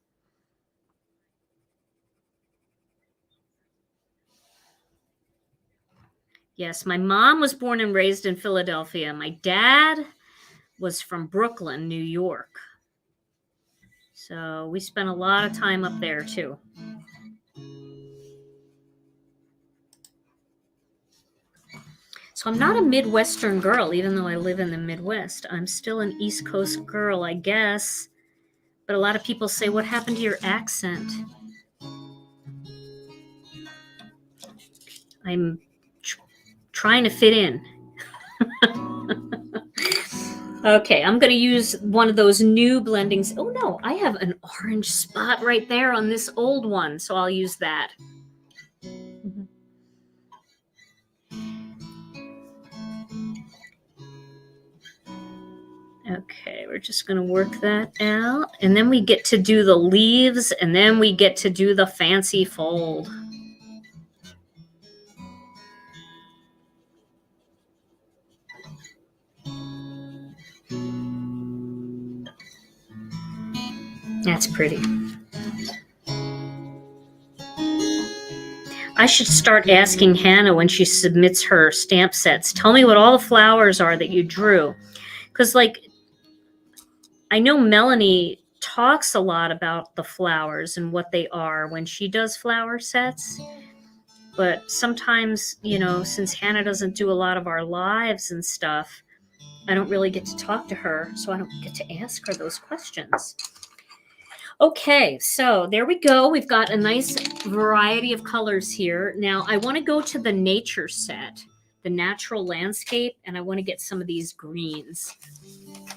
Yes, my mom was born and raised in Philadelphia. My dad was from Brooklyn, New York. So we spent a lot of time up there too. So I'm not a Midwestern girl, even though I live in the Midwest. I'm still an East Coast girl, I guess. But a lot of people say, what happened to your accent? I'm trying to fit in. Okay, I'm going to use one of those new blendings. Oh no, I have an orange spot right there on this old one, so I'll use that. Okay, we're just going to work that out. And then we get to do the leaves, and then we get to do the fancy fold. That's pretty. I should start asking Hannah when she submits her stamp sets, tell me what all the flowers are that you drew. Because, like, I know Melanie talks a lot about the flowers and what they are when she does flower sets. But sometimes, you know, since Hannah doesn't do a lot of our lives and stuff, I don't really get to talk to her, so I don't get to ask her those questions. Okay, so there we go. We've got a nice variety of colors here. Now I want to go to the nature set, the natural landscape, and I want to get some of these greens.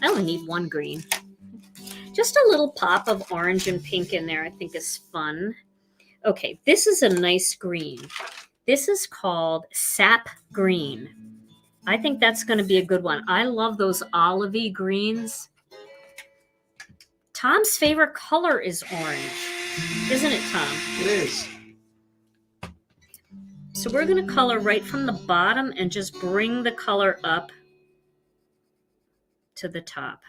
I only need one green. Just a little pop of orange and pink in there I think is fun. Okay, this is a nice green. This is called sap green. I think that's going to be a good one. I love those olivey greens. Tom's favorite color is orange, isn't it, Tom? It is. So we're going to color right from the bottom and just bring the color up to the top.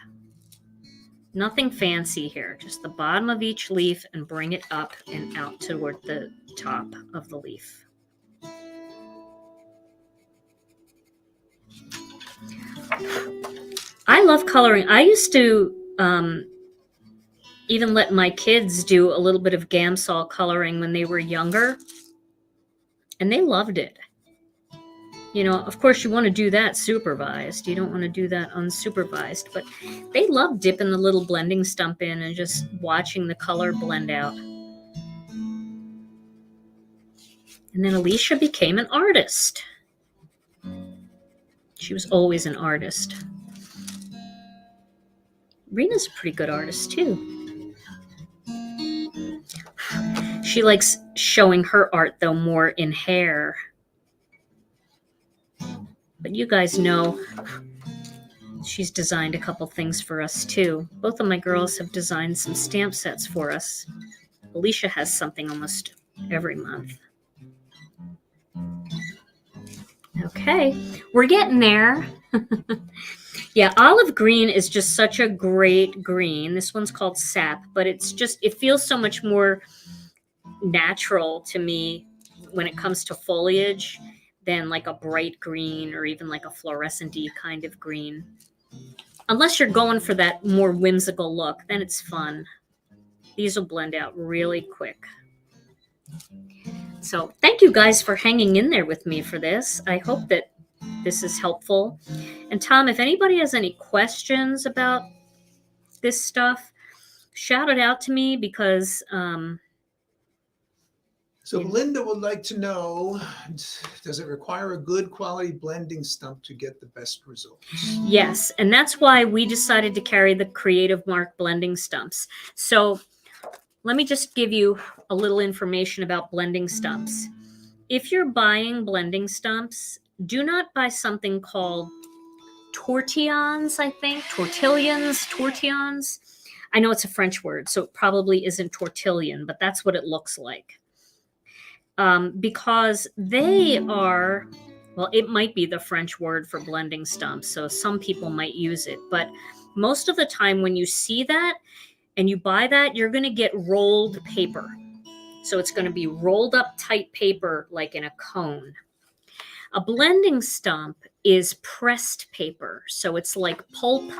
Nothing fancy here, just the bottom of each leaf and bring it up and out toward the top of the leaf. I love coloring. I used to even let my kids do a little bit of Gamsol coloring when they were younger, and they loved it. You know, of course, you want to do that supervised. You don't want to do that unsupervised, but they love dipping the little blending stump in and just watching the color blend out. And then Alicia became an artist. She was always an artist. Rena's a pretty good artist, too. She likes showing her art, though, more in hair. But you guys know she's designed a couple things for us, too. Both of my girls have designed some stamp sets for us. Alicia has something almost every month. Okay, we're getting there. Yeah, olive green is just such a great green. This one's called sap, but it's just, it feels so much more natural to me when it comes to foliage than like a bright green or even like a fluorescent-y kind of green. Unless you're going for that more whimsical look, then it's fun. These will blend out really quick. So thank you guys for hanging in there with me for this. I hope that this is helpful. And Tom, if anybody has any questions about this stuff, shout it out to me because So Linda would like to know, does it require a good quality blending stump to get the best results? Yes, and that's why we decided to carry the Creative Mark blending stumps. So let me just give you a little information about blending stumps. If you're buying blending stumps, do not buy something called tortillons, I think. Tortillons. I know it's a French word, so it probably isn't tortillon, but that's what it looks like. Because they are, well, it might be the French word for blending stumps, so some people might use it. But most of the time when you see that and you buy that, you're going to get rolled paper. So it's going to be rolled up tight paper like in a cone. A blending stump is pressed paper. So it's like pulp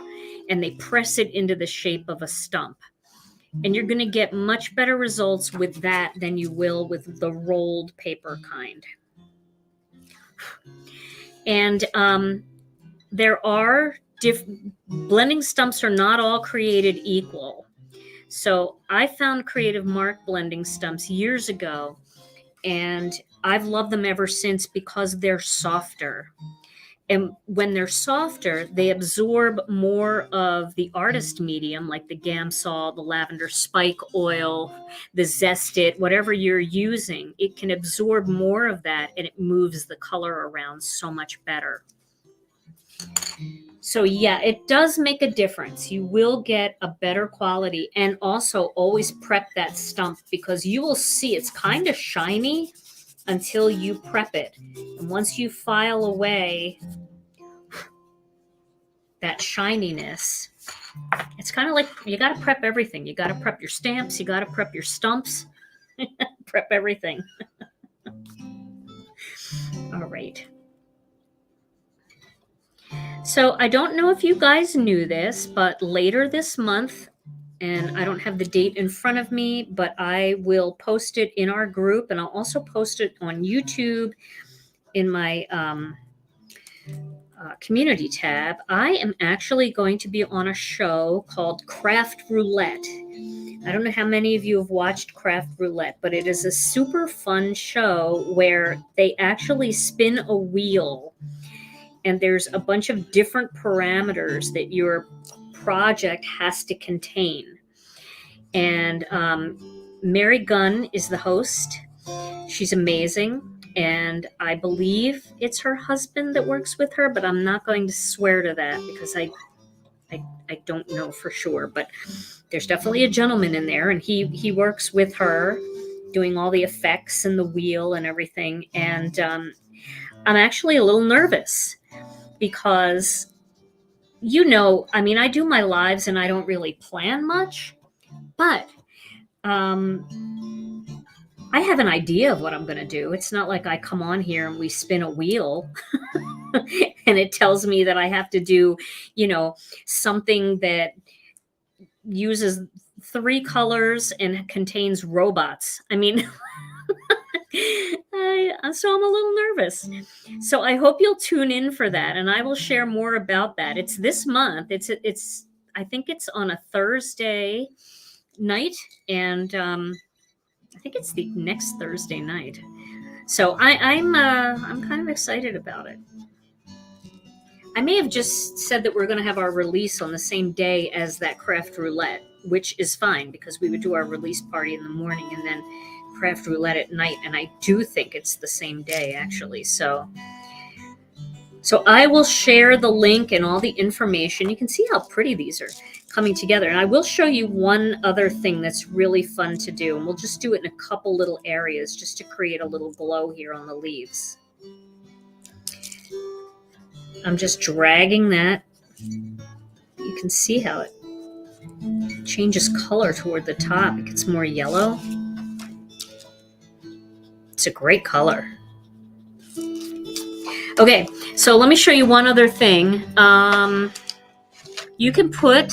and they press it into the shape of a stump. And you're going to get much better results with that than you will with the rolled paper kind. And there are blending stumps are not all created equal. So I found Creative Mark blending stumps years ago, and I've loved them ever since because they're softer. And when they're softer, they absorb more of the artist medium, like the Gamsol, the lavender spike oil, the Zest It, whatever you're using. It can absorb more of that, and it moves the color around so much better. So yeah, it does make a difference. You will get a better quality, and also always prep that stump because you will see it's kind of shiny until you prep it. And once you file away that shininess, it's kind of like you got to prep everything. You got to prep your stamps. You got to prep your stumps. Prep everything. All right. So I don't know if you guys knew this, but later this month, and I don't have the date in front of me, but I will post it in our group, and I'll also post it on YouTube in my community tab. I am actually going to be on a show called Craft Roulette. I don't know how many of you have watched Craft Roulette, but it is a super fun show where they actually spin a wheel, and there's a bunch of different parameters that your project has to contain. And Mary Gunn is the host. She's amazing. And I believe it's her husband that works with her, but I'm not going to swear to that because I don't know for sure. But there's definitely a gentleman in there, and he works with her doing all the effects and the wheel and everything. And I'm actually a little nervous because, I mean, I do my lives and I don't really plan much, but I have an idea of what I'm going to do. It's not like I come on here and we spin a wheel and it tells me that I have to do, something that uses 3 colors and contains robots. I mean, so I'm a little nervous. So I hope you'll tune in for that, and I will share more about that. It's this month. I think it's on a Thursday night, and I think it's the next Thursday night. So I'm kind of excited about it. I may have just said that we're going to have our release on the same day as that Craft Roulette, which is fine because we would do our release party in the morning and then Craft Roulette at night. And I do think it's the same day, actually. So I will share the link and all the information. You can see how pretty these are coming together. And I will show you one other thing that's really fun to do. And we'll just do it in a couple little areas just to create a little glow here on the leaves. I'm just dragging that. You can see how it changes color toward the top. It gets more yellow. It's a great color. Okay, so let me show you one other thing. You can put,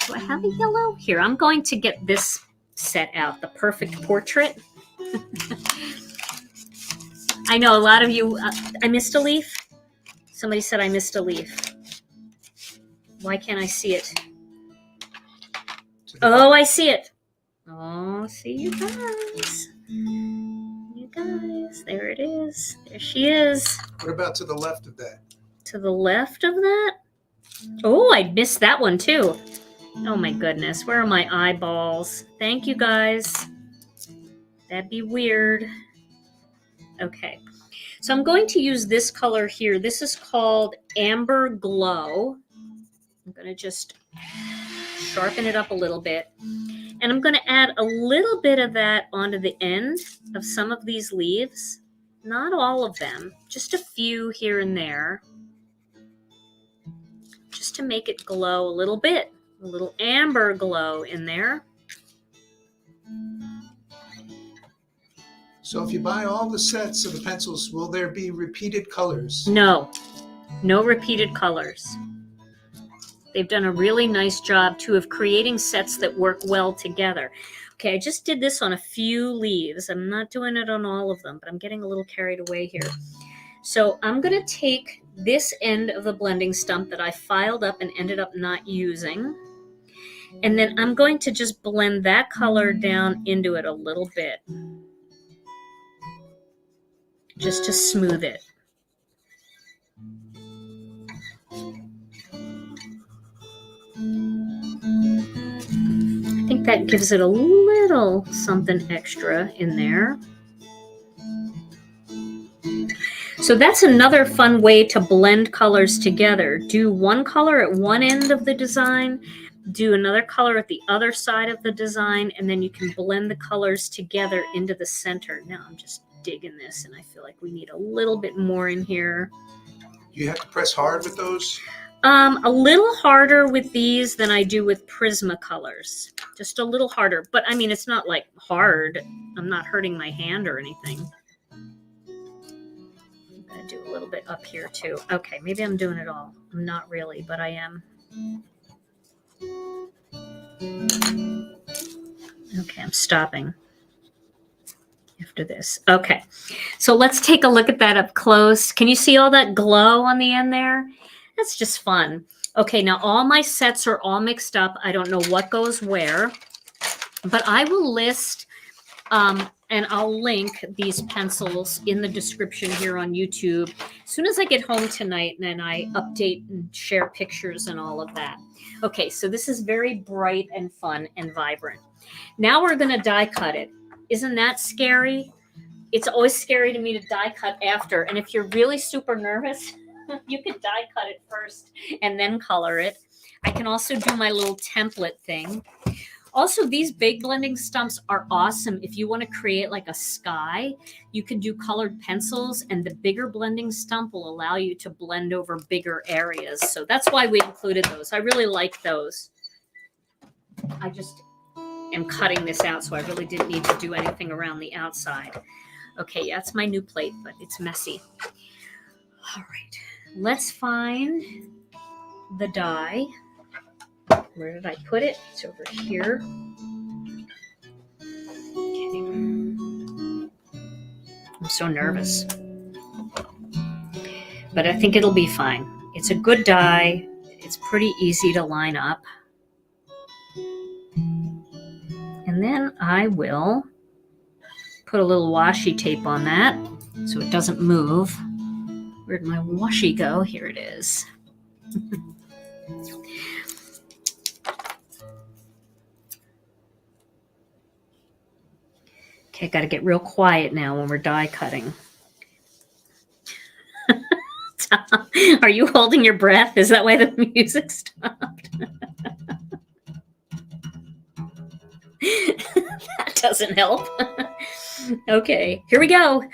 do I have a yellow? Here, I'm going to get this set out, the Perfect Portrait. I know a lot of you, I missed a leaf. Somebody said I missed a leaf. Why can't I see it? Oh, I see it. Oh, see you guys. guys. There it is. There she is. What about to the left of that? To the left of that? Oh, I missed that one too. Oh my goodness. Where are my eyeballs? Thank you guys. That'd be weird. Okay. So I'm going to use this color here. This is called Amber Glow. I'm going to just sharpen it up a little bit. And I'm going to add a little bit of that onto the end of some of these leaves. Not all of them, just a few here and there. Just to make it glow a little bit. A little amber glow in there. So if you buy all the sets of the pencils, will there be repeated colors? No, no repeated colors. They've done a really nice job too of creating sets that work well together. Okay, I just did this on a few leaves. I'm not doing it on all of them, but I'm getting a little carried away here. So I'm going to take this end of the blending stump that I filed up and ended up not using. And then I'm going to just blend that color down into it a little bit. Just to smooth it. I think that gives it a little something extra in there. So that's another fun way to blend colors together. Do one color at one end of the design, do another color at the other side of the design, and then you can blend the colors together into the center. Now I'm just digging this, and I feel like we need a little bit more in here. You have to press hard with those? A little harder with these than I do with Prismacolors. Just a little harder. But I mean, it's not like hard. I'm not hurting my hand or anything. I'm going to do a little bit up here too. Okay, maybe I'm doing it all. I'm not really, but I am. Okay, I'm stopping after this. Okay, so let's take a look at that up close. Can you see all that glow on the end there? That's just fun. Okay, now all my sets are all mixed up. I don't know what goes where, but I will list and I'll link these pencils in the description here on YouTube as soon as I get home tonight, and then I update and share pictures and all of that. Okay, so this is very bright and fun and vibrant. Now we're going to die cut it. Isn't that scary? It's always scary to me to die cut after. And if you're really super nervous, you could die cut it first and then color it. I can also do my little template thing. Also, these big blending stumps are awesome. If you want to create like a sky, you can do colored pencils, and the bigger blending stump will allow you to blend over bigger areas. So that's why we included those. I really like those. I just am cutting this out, so I really didn't need to do anything around the outside. Okay, that's my new plate, but it's messy. All right, let's find the die. Where did I put it? It's over here. Okay. I'm so nervous. But I think it'll be fine. It's a good die. It's pretty easy to line up. And then I will put a little washi tape on that so it doesn't move. Where'd my washi go? Here it is. Okay, got to get real quiet now when we're die cutting. Tom, are you holding your breath? Is that why the music stopped? That doesn't help. Okay, here we go.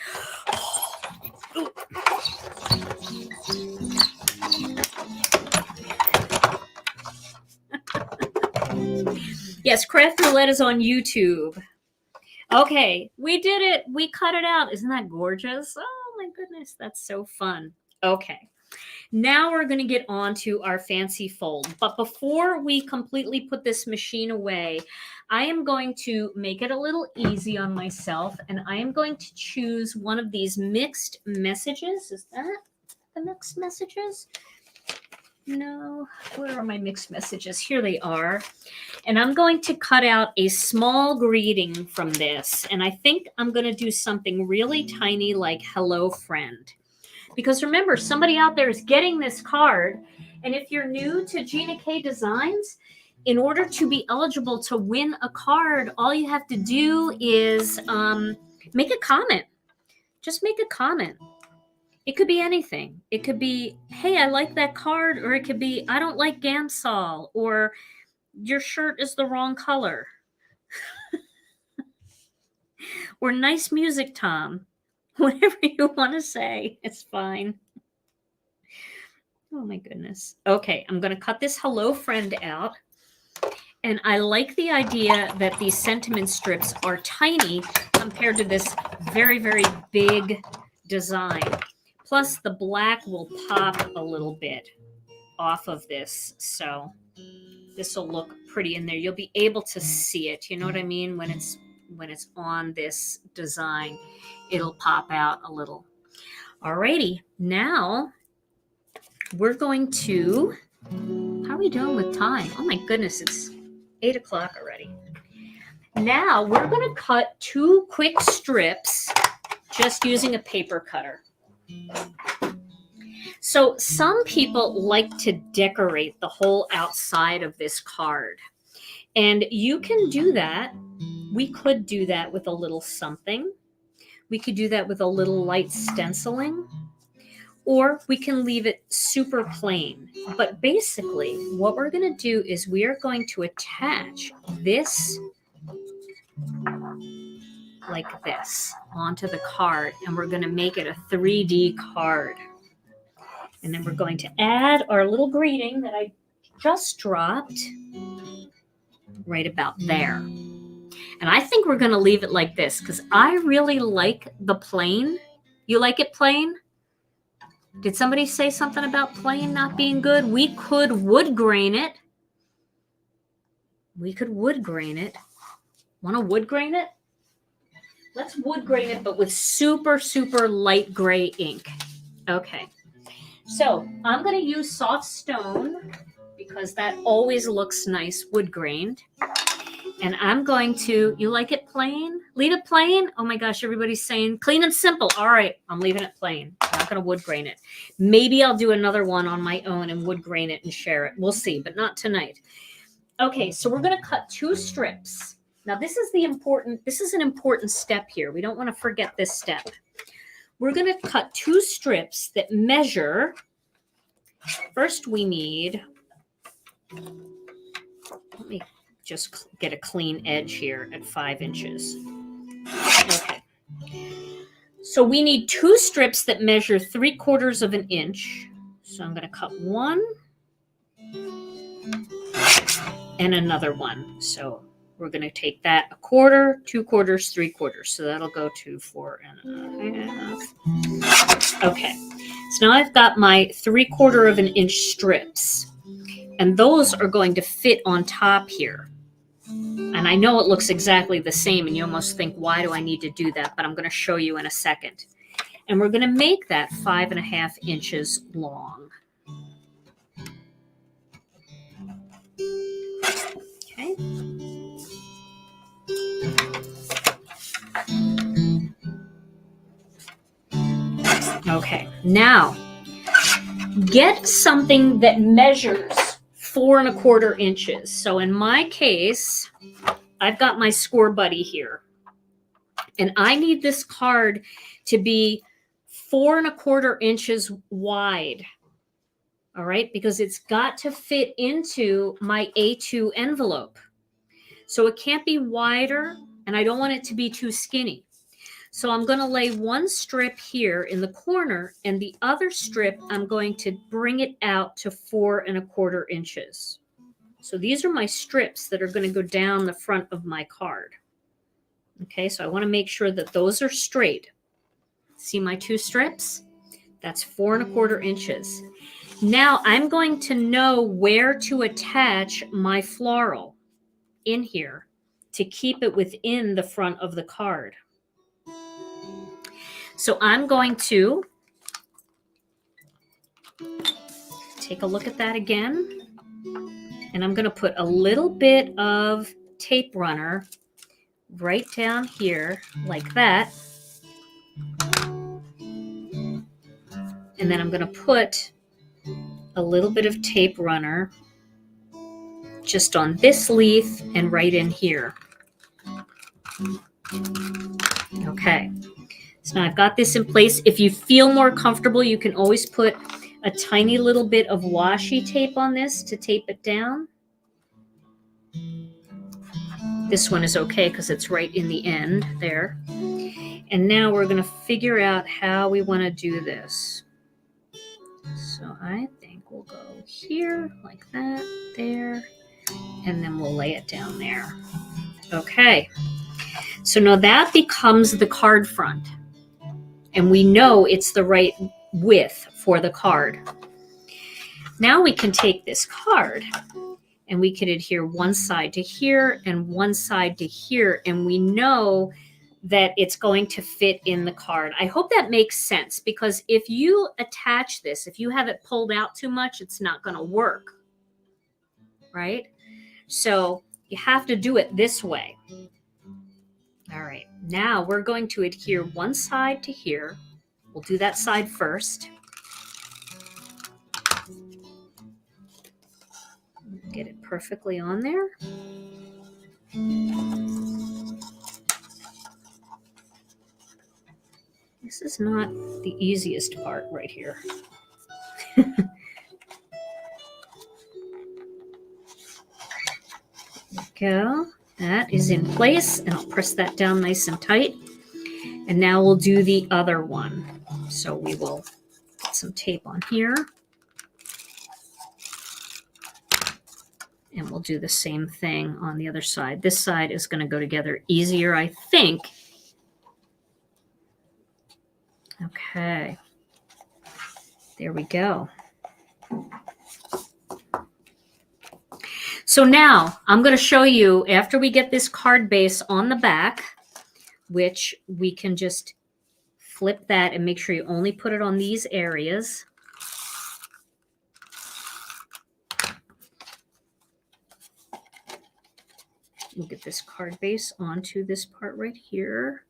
Yes, Craft Roulette is on YouTube. Okay, we did it. We cut it out. Isn't that gorgeous? Oh my goodness, that's so fun. Okay, now we're going to get on to our fancy fold. But before we completely put this machine away, I am going to make it a little easy on myself, and I am going to choose one of these mixed messages. Is that the mixed messages? No, where are my mixed messages? Here they are. And I'm going to cut out a small greeting from this. And I think I'm going to do something really tiny like hello friend. Because remember, somebody out there is getting this card. And if you're new to Gina K Designs, in order to be eligible to win a card, all you have to do is make a comment. Just make a comment. It could be anything. It could be, hey, I like that card, or it could be, I don't like Gamsol, or your shirt is the wrong color, or nice music, Tom. Whatever you want to say, it's fine. Oh my goodness. Okay, I'm going to cut this hello friend out. And I like the idea that these sentiment strips are tiny compared to this very, very big design. Plus, the black will pop a little bit off of this. So this will look pretty in there. You'll be able to see it. You know what I mean? When it's on this design, it'll pop out a little. Alrighty, now we're going to, how are we doing with time? Oh my goodness, it's 8 o'clock already. Now we're going to cut 2 quick strips just using a paper cutter. So some people like to decorate the whole outside of this card. And you can do that. We could do that with a little something. We could do that with a little light stenciling. Or we can leave it super plain. But basically, what we're going to do is we are going to attach this like this onto the card. And we're going to make it a 3D card. And then we're going to add our little greeting that I just dropped right about there. And I think we're going to leave it like this because I really like the plain. You like it plain? Did somebody say something about plain not being good? We could wood grain it. We could wood grain it. Want to wood grain it? Let's wood grain it, but with super, super light gray ink. Okay. So I'm going to use soft stone because that always looks nice wood grained. And I'm going to, you like it plain? Leave it plain? Oh my gosh, everybody's saying clean and simple. All right, I'm leaving it plain. I'm not going to wood grain it. Maybe I'll do another one on my own and wood grain it and share it. We'll see, but not tonight. Okay, so we're going to cut 2 strips. Now this is an important step here. We don't want to forget this step. We're going to cut 2 strips that measure. First, we need, let me just get a clean edge here at 5 inches. Okay. So we need 2 strips that measure 3/4 of an inch. So I'm going to cut 1 and another one. So we're going to take that 1/4, 2/4, 3/4. So that'll go to 4 1/2. Okay. So now I've got my 3/4 of an inch strips. And those are going to fit on top here. And I know it looks exactly the same, and you almost think, why do I need to do that? But I'm going to show you in a second. And we're going to make that 5 1/2 inches long. Okay. Okay. Now, get something that measures 4 1/4 inches. So in my case, I've got my score buddy here. And I need this card to be 4 1/4 inches wide. All right, because it's got to fit into my A2 envelope. So it can't be wider, and I don't want it to be too skinny. So I'm going to lay 1 strip here in the corner, and the other strip, I'm going to bring it out to 4 1/4 inches. So these are my strips that are going to go down the front of my card. Okay, so I want to make sure that those are straight. See my 2 strips? That's 4 1/4 inches. Now I'm going to know where to attach my floral in here to keep it within the front of the card. So I'm going to take a look at that again. And I'm going to put a little bit of tape runner right down here like that. And then I'm going to put a little bit of tape runner just on this leaf and right in here. Okay, so now I've got this in place. If you feel more comfortable, you can always put a tiny little bit of washi tape on this to tape it down. This one is okay because it's right in the end there. And now we're going to figure out how we want to do this. So I think we'll go here like that, there, and then we'll lay it down there. Okay, so now that becomes the card front. And we know it's the right width for the card. Now we can take this card and we can adhere one side to here and one side to here, and we know that it's going to fit in the card. I hope that makes sense, because if you attach this, if you have it pulled out too much, it's not going to work, right? So you have to do it this way. All right, now we're going to adhere one side to here. We'll do that side first. Get it perfectly on there. This is not the easiest part right here. There we go. That is in place, and I'll press that down nice and tight. And now we'll do the other one. So we will put some tape on here. And we'll do the same thing on the other side. This side is going to go together easier, I think. Okay. There we go. So now I'm going to show you, after we get this card base on the back, which we can just flip that and make sure you only put it on these areas. We'll get this card base onto this part right here.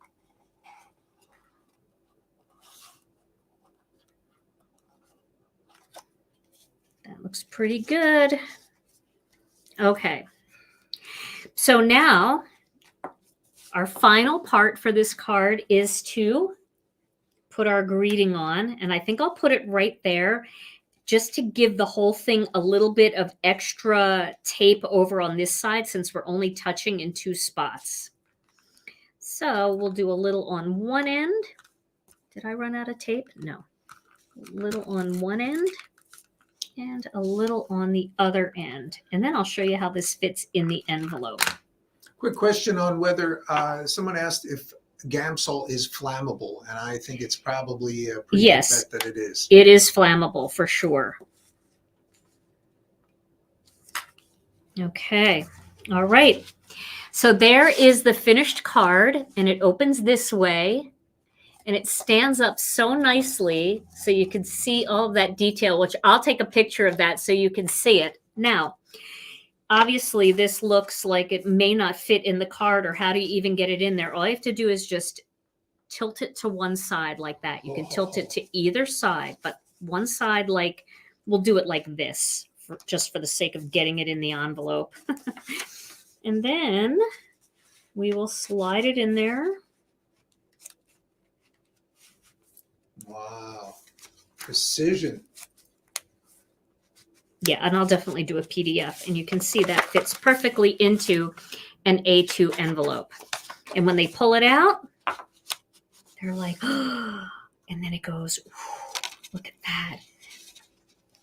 That looks pretty good. Okay. So now our final part for this card is to put our greeting on. And I think I'll put it right there, just to give the whole thing a little bit of extra tape over on this side, since we're only touching in two spots. So we'll do a little on one end. Did I run out of tape? No. A little on one end and a little on the other end. And then I'll show you how this fits in the envelope. Quick question on whether someone asked if Gamsol is flammable, and I think it's probably a pretty good bet that it is. It is flammable for sure. Okay. All right. So there is the finished card, and it opens this way, and it stands up so nicely so you can see all of that detail, which I'll take a picture of that so you can see it. Now, obviously, this looks like it may not fit in the card, or how do you even get it in there? All you have to do is just tilt it to one side like that. You can tilt it to either side, but one side, like, we'll do it like this, just for the sake of getting it in the envelope. And then we will slide it in there. Wow. Precision. Yeah, and I'll definitely do a PDF, and you can see that fits perfectly into an A2 envelope. And when they pull it out, they're like, oh, and then it goes, look at that.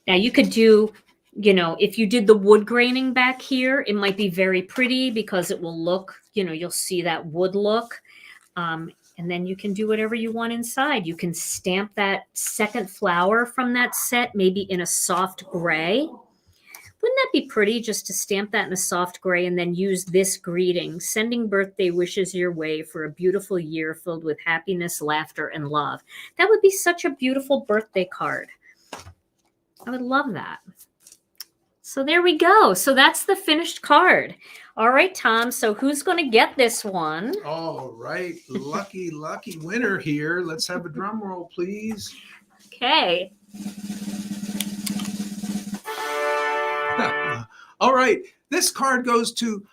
Now you could do, you know, if you did the wood graining back here, it might be very pretty because it will look, you know, you'll see that wood look. And then you can do whatever you want inside. You can stamp that second flower from that set, maybe in a soft gray. Wouldn't that be pretty, just to stamp that in a soft gray and then use this greeting, sending birthday wishes your way for a beautiful year filled with happiness, laughter, and love. That would be such a beautiful birthday card. I would love that. So there we go. So that's the finished card. All right, Tom. So who's going to get this one? All right. Lucky winner here. Let's have a drum roll, please. Okay. All right. This card goes to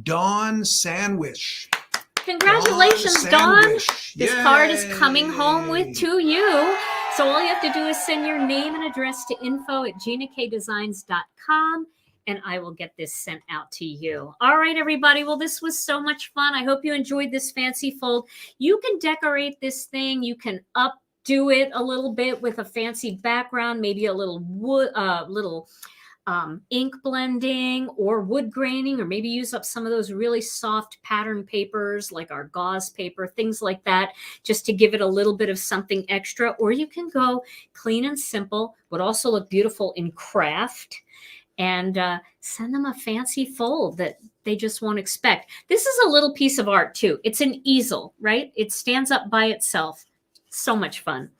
Dawn Sandwisch. Congratulations, Dawn. Sandwisch. This card is coming home to you. So all you have to do is send your name and address to info@ginakdesigns.com, and I will get this sent out to you. All right, everybody. Well, this was so much fun. I hope you enjoyed this fancy fold. You can decorate this thing. You can updo it a little bit with a fancy background, maybe a little wood, ink blending or wood graining, or maybe use up some of those really soft pattern papers like our gauze paper, things like that, just to give it a little bit of something extra. Or you can go clean and simple, would also look beautiful in craft, and send them a fancy fold that they just won't expect. This is a little piece of art too. It's an easel, right? It stands up by itself. So much fun.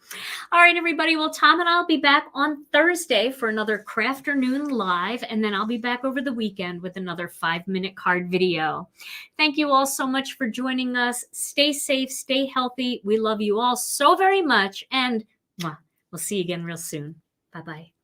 All right, everybody. Well, Tom and I'll be back on Thursday for another Crafternoon Live, and then I'll be back over the weekend with another 5-minute card video. Thank you all so much for joining us. Stay safe, stay healthy. We love you all so very much, and we'll see you again real soon. Bye-bye.